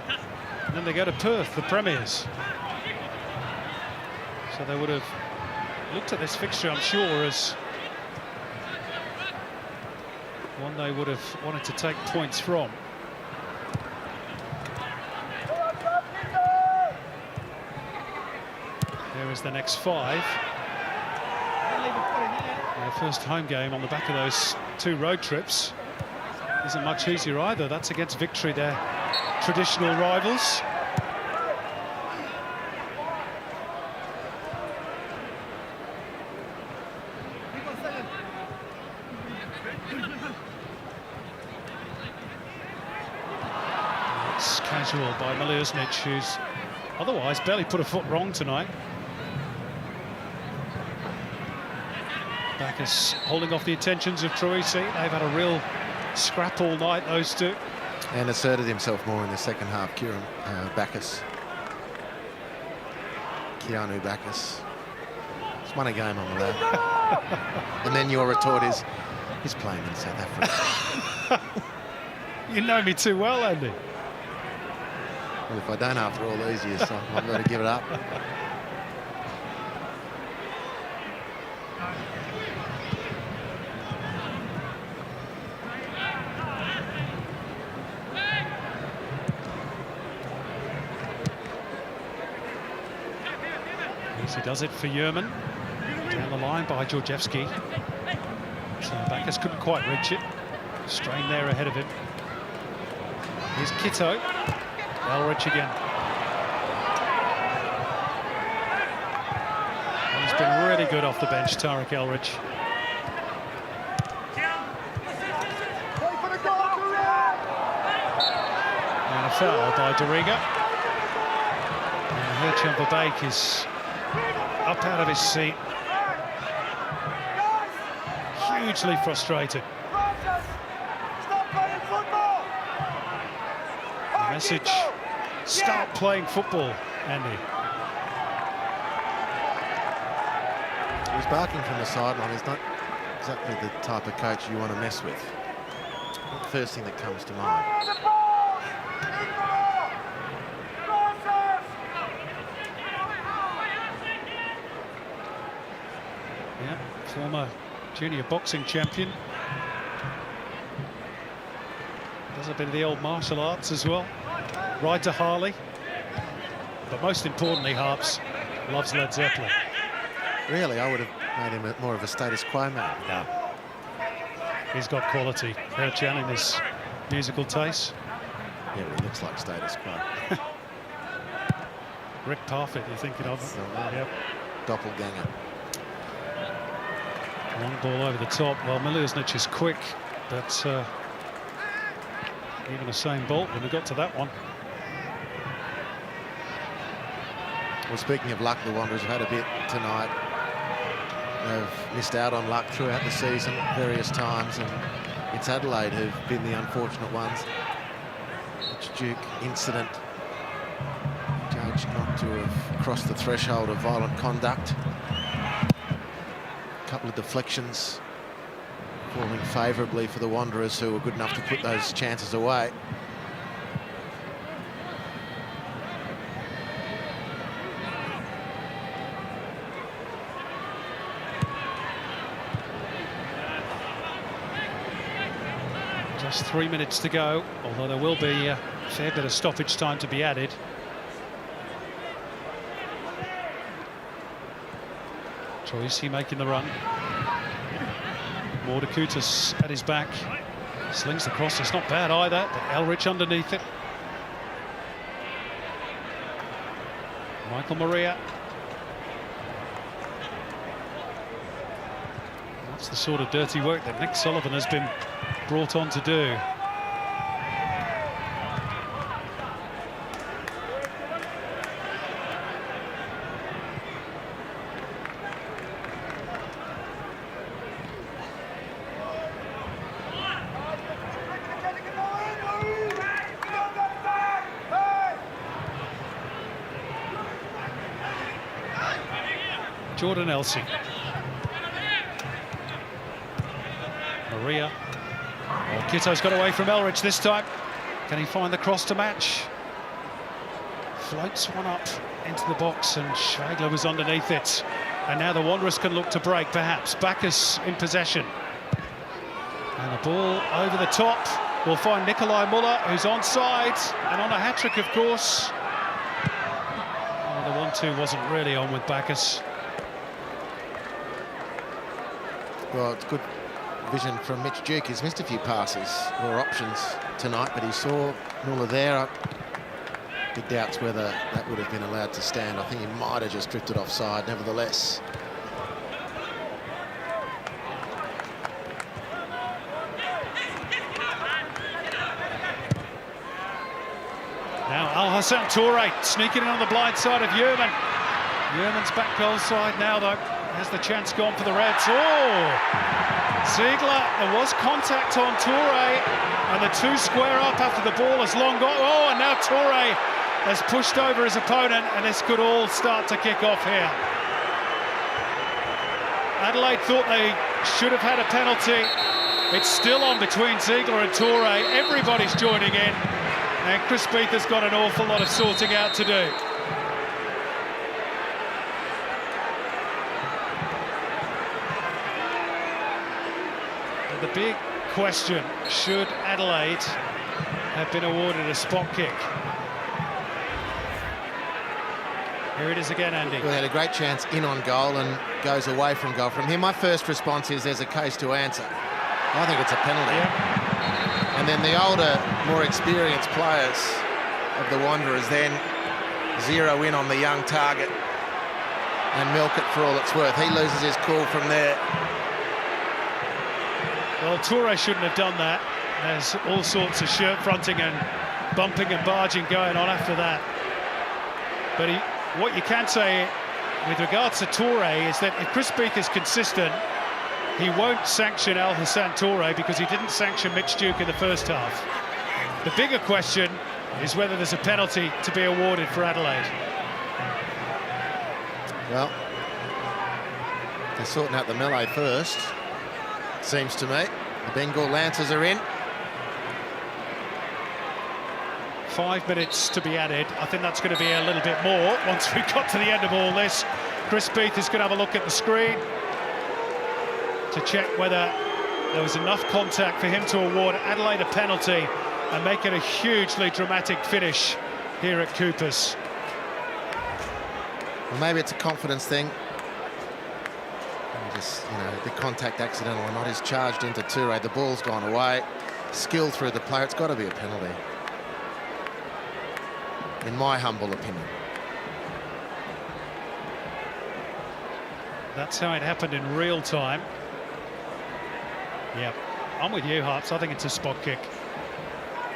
Speaker 1: And then they go to Perth, the premiers. So they would have looked at this fixture, I'm sure, as one they would have wanted to take points from. There is the next 5. Their first home game on the back of those 2 road trips. Isn't much easier either. That's against Victory, their traditional rivals. It's casual by Miljusnic, who's otherwise barely put a foot wrong tonight. Backus holding off the attentions of Troisi. They've had a real scrap all night, those two.
Speaker 2: And asserted himself more in the second half, Backus. Keanu Backus. He's won a game on the lad. And then your retort is, he's playing in South Africa.
Speaker 1: You know me too well, Andy.
Speaker 2: Well, if I don't after all these years, so I've got to give it up.
Speaker 1: He does it for Yeoman. Down the line by Georgievski. So Bacchus couldn't quite reach it. Strain there ahead of him. Here's Kitto. Elrich again. He's been really good off the bench, Tarek Elrich. And a foul by Doriga. And Herchan Verbeek is up out of his seat. Hugely frustrated. The message, start playing football, Andy.
Speaker 2: He's barking from the sideline. He's not exactly the type of coach you want to mess with. Not the first thing that comes to mind.
Speaker 1: Yeah, former junior boxing champion. Does a bit of the old martial arts as well. Ride to Harley. But most importantly, Harps loves Led Zeppelin.
Speaker 2: Really, I would have made him more of a status quo man.
Speaker 1: No. He's got quality. Herchan in his musical taste.
Speaker 2: Yeah, well, he looks like status quo.
Speaker 1: Rick Parfitt, you're thinking of. Yep.
Speaker 2: Doppelganger.
Speaker 1: Long ball over the top. Well, Milosnic is quick, but even Usain Bolt when he got to that one.
Speaker 2: Well, speaking of luck, the Wanderers have had a bit tonight. They've missed out on luck throughout the season various times, and it's Adelaide who've been the unfortunate ones. It's Duke incident. Judge not to have crossed the threshold of violent conduct. A couple of deflections falling favourably for the Wanderers, who were good enough to put those chances away.
Speaker 1: Just 3 minutes to go, although there will be a fair bit of stoppage time to be added. Troisi making the run. Mordakutis at his back. Slings the cross, it's not bad either, but Elrich underneath it. Michael Maria. That's the sort of dirty work that Nick Sullivan has been brought on to do. Jordan Elsey. Maria. Oh, Kitto's got away from Elrich this time. Can he find the cross to match? Floats one up into the box and Schwegler was underneath it. And now the Wanderers can look to break, perhaps. Bacchus in possession. And the ball over the top. We'll find Nikolai Muller, who's onside and on a hat-trick, of course. Oh, the 1-2 wasn't really on with Bacchus.
Speaker 2: Well, it's good vision from Mitch Duke. He's missed a few passes or options tonight, but he saw Muller there. Big doubts whether that would have been allowed to stand. I think he might have just drifted offside, nevertheless.
Speaker 1: Now Al-Hassan Toure sneaking in on the blind side of Yerman. Yerman's back goal side now, though. Has the chance gone for the Reds? Oh! Ziegler, there was contact on Toure, and the two square up after the ball has long gone. Oh, and now Toure has pushed over his opponent, and this could all start to kick off here. Adelaide thought they should have had a penalty. It's still on between Ziegler and Toure. Everybody's joining in, and Chris Beath has got an awful lot of sorting out to do. The big question, should Adelaide have been awarded a spot kick? Here it is again, Andy.
Speaker 2: We had a great chance in on goal and goes away from goal. From him, my first response is there's a case to answer. I think it's a penalty.
Speaker 1: Yep.
Speaker 2: And then the older, more experienced players of the Wanderers then zero in on the young target and milk it for all it's worth. He loses his cool from there.
Speaker 1: Well, Toure shouldn't have done that. There's all sorts of shirt fronting and bumping and barging going on after that. But what you can say with regards to Toure is that if Chris Beath is consistent, he won't sanction Al Hassan Toure because he didn't sanction Mitch Duke in the first half. The bigger question is whether there's a penalty to be awarded for Adelaide.
Speaker 2: Well, they're sorting out the melee first, it seems to me. The Bengal Lancers are in.
Speaker 1: 5 minutes to be added. I think that's going to be a little bit more once we got to the end of all this. Chris Beath is going to have a look at the screen to check whether there was enough contact for him to award Adelaide a penalty and make it a hugely dramatic finish here at Coopers.
Speaker 2: Well, maybe it's a confidence thing. And just, you know, the contact accidental or not is charged into Toure. The ball's gone away. Skill through the player. It's got to be a penalty, in my humble opinion.
Speaker 1: That's how it happened in real time. Yeah, I'm with you, Harps. I think it's a spot kick.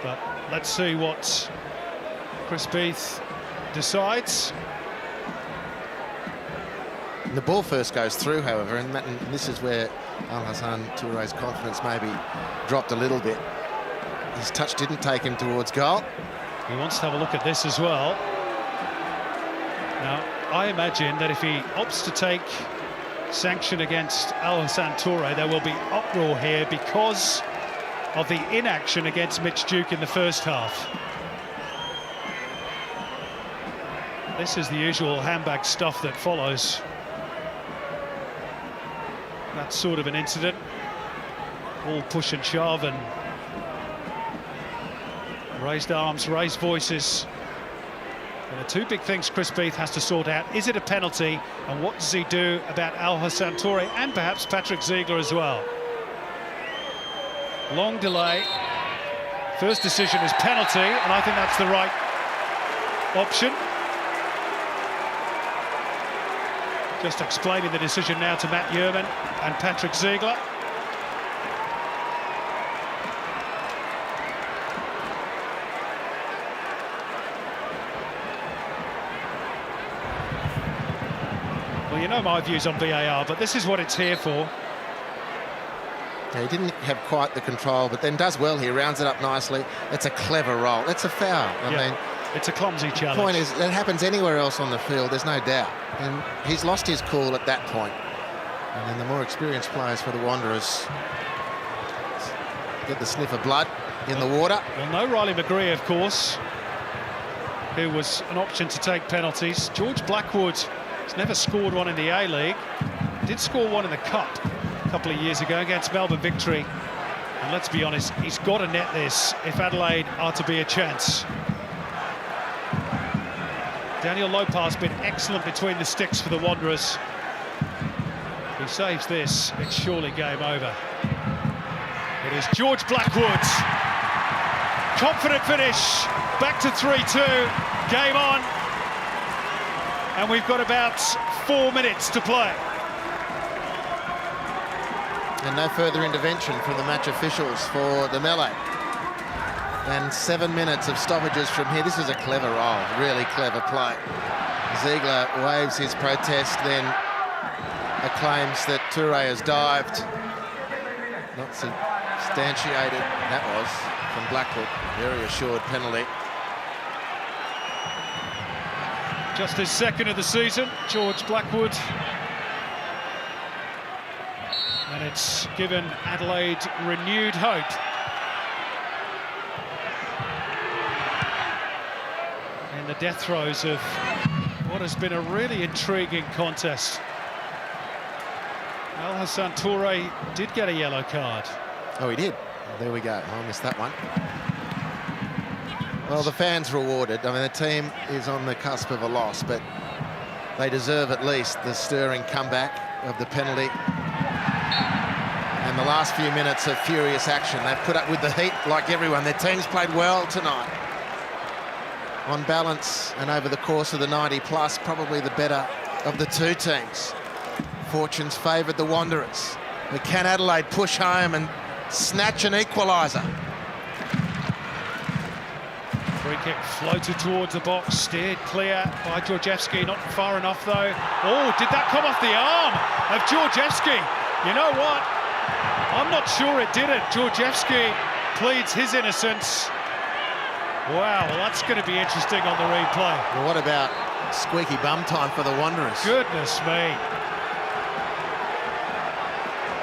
Speaker 1: But let's see what Chris Beath decides.
Speaker 2: And the ball first goes through, however, and this is where Al Hassan Toure's confidence maybe dropped a little bit. His touch didn't take him towards goal.
Speaker 1: He wants to have a look at this as well. Now, I imagine that if he opts to take sanction against Al Hassan Toure, there will be uproar here because of the inaction against Mitch Duke in the first half. This is the usual handbag stuff that follows that sort of an incident. All push and shove and raised arms, raised voices. And the two big things Chris Beath has to sort out: is it a penalty, and what does he do about Al Hassan Toure and perhaps Patrick Ziegler as well? Long delay. First decision is penalty, and I think that's the right option. Just explaining the decision now to Matt Yerman and Patrick Ziegler. Well, you know my views on VAR, but this is what it's here for.
Speaker 2: Yeah, he didn't have quite the control, but then does well here, rounds it up nicely. It's a clever roll. It's a foul. I mean,
Speaker 1: it's a clumsy challenge.
Speaker 2: The point is, that happens anywhere else on the field, there's no doubt. And he's lost his cool at that point. And then the more experienced players for the Wanderers get the sniff of blood in the water.
Speaker 1: Well, no Riley McGree, of course, who was an option to take penalties. George Blackwood has never scored one in the A-League. Did score one in the Cup a couple of years ago against Melbourne Victory. And let's be honest, he's got to net this if Adelaide are to be a chance. Daniel Lopez been excellent between the sticks for the Wanderers. He saves this, it's surely game over. It is George Blackwood. Confident finish, back to 3-2, game on. And we've got about 4 minutes to play.
Speaker 2: And no further intervention from the match officials for the melee. And 7 minutes of stoppages from here. This is a clever roll, really clever play. Ziegler waves his protest, then acclaims that Toure has dived. Not substantiated, that was, from Blackwood. Very assured penalty.
Speaker 1: Just his second of the season, George Blackwood. And it's given Adelaide renewed hope. In the death throes of what has been a really intriguing contest. Al Hassan Toure did get a yellow card.
Speaker 2: Oh, he did. Well, there we go. I missed that one. Well, the fans rewarded. I mean, the team is on the cusp of a loss, but they deserve at least the stirring comeback of the penalty. And the last few minutes of furious action. They've put up with the heat like everyone. Their team's played well tonight. On balance and over the course of the 90 plus, probably the better of the two teams. Fortune's favoured the Wanderers. But can Adelaide push home and snatch an equaliser?
Speaker 1: Free kick floated towards the box, steered clear by Georgievski, not far enough though. Oh, did that come off the arm of Georgievski? You know what? I'm not sure it did it. Georgievski pleads his innocence. Wow, well, that's going to be interesting on the replay.
Speaker 2: Well, what about squeaky bum time for the Wanderers?
Speaker 1: Goodness me.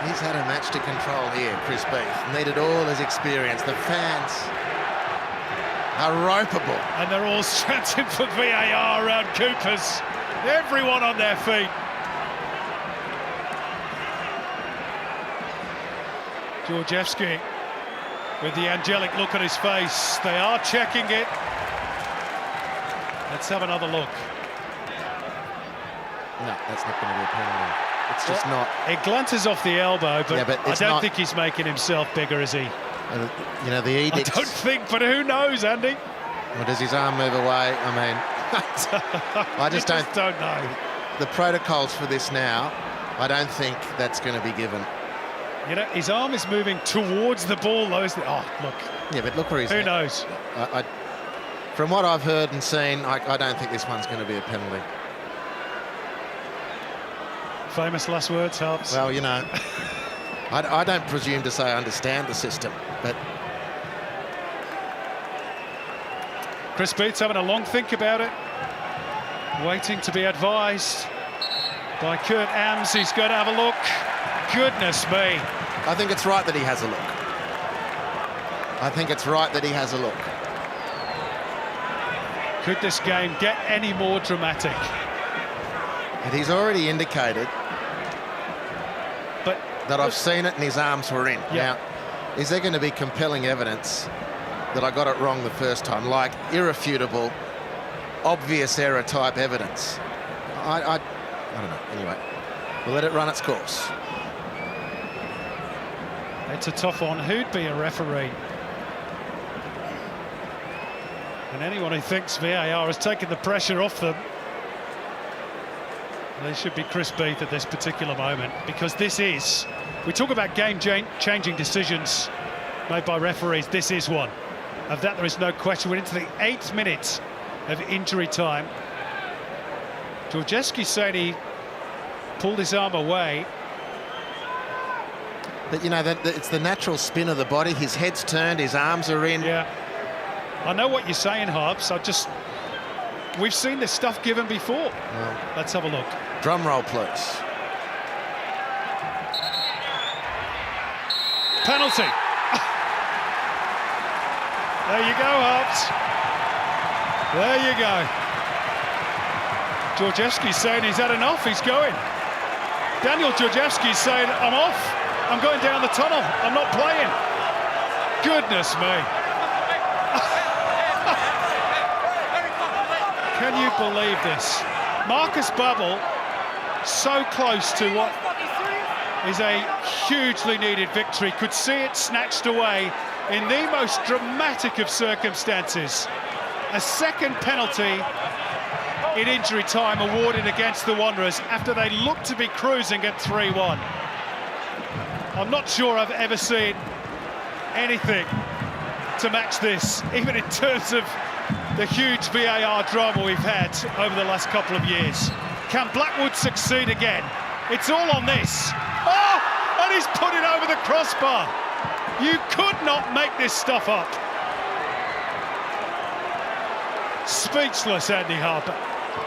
Speaker 2: He's had a match to control here, Chris Beath. Needed all his experience. The fans are ropeable. And
Speaker 1: they're all chanting for VAR around Coopers. Everyone on their feet. Georgievski with the angelic look on his face. They are checking it. Let's have another look.
Speaker 2: No, that's not going to be a penalty. It's just not.
Speaker 1: It glances off the elbow, but,
Speaker 2: yeah, but
Speaker 1: I don't think he's making himself bigger, is he?
Speaker 2: You know, the edict.
Speaker 1: I don't think, but who knows, Andy?
Speaker 2: Well, does his arm move away? I mean, I just don't
Speaker 1: know.
Speaker 2: The protocols for this now, I don't think that's going to be given.
Speaker 1: You know, his arm is moving towards the ball, though, isn't it? Oh, look.
Speaker 2: Yeah, but look where he's...
Speaker 1: Who knows?
Speaker 2: From what I've heard and seen, I don't think this one's going to be a penalty.
Speaker 1: Famous last words, Harps.
Speaker 2: Well, you know, I don't presume to say I understand the system, but...
Speaker 1: Chris Beath's having a long think about it, waiting to be advised by Kurt Ams. He's going to have a look. Goodness me.
Speaker 2: I think it's right that he has a look. I think it's right that he has a look.
Speaker 1: Could this game get any more dramatic?
Speaker 2: And he's already indicated that I've seen it and his arms were in.
Speaker 1: Yeah.
Speaker 2: Now, is there going to be compelling evidence that I got it wrong the first time, like irrefutable, obvious error type evidence? I don't know. Anyway, we'll let it run its course.
Speaker 1: It's a tough one. Who'd be a referee? And anyone who thinks VAR has taken the pressure off them, they should be Chris Beath at this particular moment, because this is, we talk about game-changing decisions made by referees, this is one. Of that there is no question. We're into the 8th minute of injury time. Georgievski said he pulled his arm away.
Speaker 2: But, you know, it's the natural spin of the body. His head's turned, his arms are in.
Speaker 1: Yeah. I know what you're saying, Harps. We've seen this stuff given before.
Speaker 2: Well,
Speaker 1: let's have a look.
Speaker 2: Drum roll, please.
Speaker 1: Penalty. There you go, Harps. There you go. Georgievski's saying he's had enough, he's going. Daniel Georgievski's saying, I'm off. I'm going down the tunnel. I'm not playing. Goodness me. Can you believe this? Marcus Babbel, so close to what is a hugely needed victory, could see it snatched away in the most dramatic of circumstances. A second penalty in injury time awarded against the Wanderers after they looked to be cruising at 3-1. I'm not sure I've ever seen anything to match this, even in terms of the huge VAR drama we've had over the last couple of years. Can Blackwood succeed again? It's all on this. Oh, and he's put it over the crossbar. You could not make this stuff up. Speechless, Andy Harper.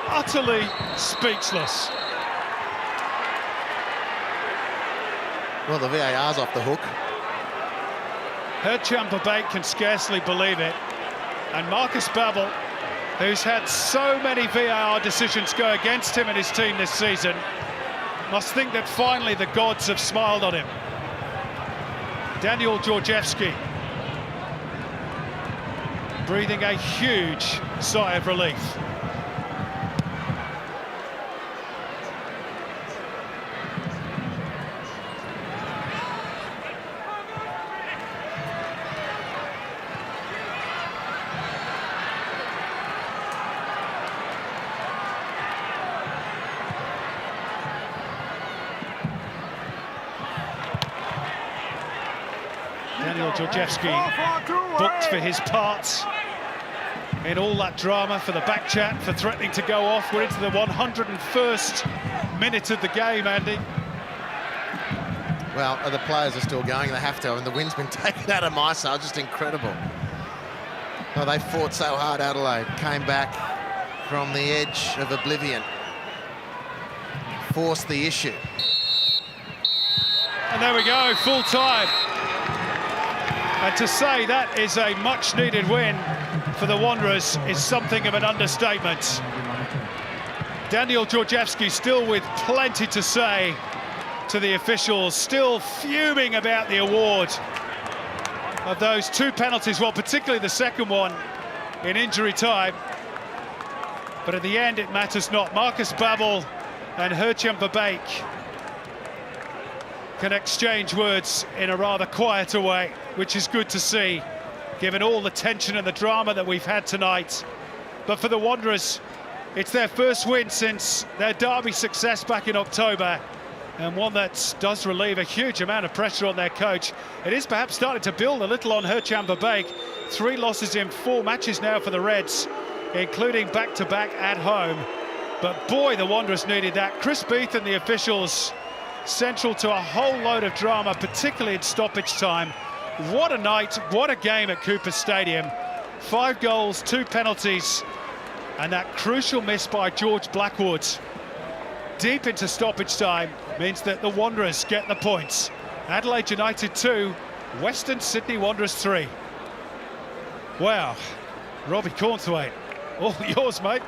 Speaker 1: Utterly speechless.
Speaker 2: Well, the VAR's off the hook.
Speaker 1: Chamberbait can scarcely believe it. And Marcus Babbel, who's had so many VAR decisions go against him and his team this season, must think that finally the gods have smiled on him. Daniel Georgievski breathing a huge sigh of relief. Georgievski booked for his part in all that drama, for the back chat, for threatening to go off. We're into the 101st minute of the game, Andy.
Speaker 2: Well, the players are still going. They have to, and the wind's been taken out of my side. Just incredible. Oh, they fought so hard, Adelaide. Came back from the edge of oblivion. Forced the issue.
Speaker 1: And there we go, full time. And to say that is a much-needed win for the Wanderers is something of an understatement. Daniel Georgievski still with plenty to say to the officials, still fuming about the award of those two penalties, well, particularly the second one in injury time. But at the end, it matters not. Marcus Babbel and Herchem Verbeek can exchange words in a rather quieter way, which is good to see, given all the tension and the drama that we've had tonight. But for the Wanderers, it's their first win since their derby success back in October, and one that does relieve a huge amount of pressure on their coach. It is perhaps starting to build a little on Herchem Verbeek. 3 losses in 4 matches now for the Reds, including back-to-back at home. But boy, the Wanderers needed that. Chris Beath and the officials central to a whole load of drama, particularly in stoppage time. What a night, what a game at Cooper Stadium. 5 goals, 2 penalties, and that crucial miss by George Blackwood deep into stoppage time means that the Wanderers get the points. Adelaide United 2, Western Sydney Wanderers 3. Wow, Robbie Cornthwaite, all yours, mate.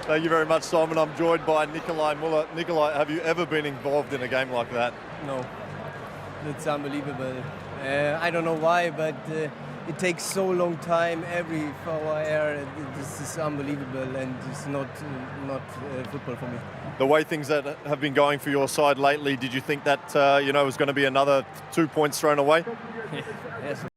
Speaker 3: Thank you very much, Simon. I'm joined by Nikolai Muller. Nikolai, have you ever been involved in a game like that?
Speaker 9: No, it's unbelievable. I don't know why, but it takes so long time. Every 4 hours, this is unbelievable, and it's not football for me.
Speaker 3: The way things that have been going for your side lately, did you think that was going to be another 2 points thrown away?
Speaker 9: Yes.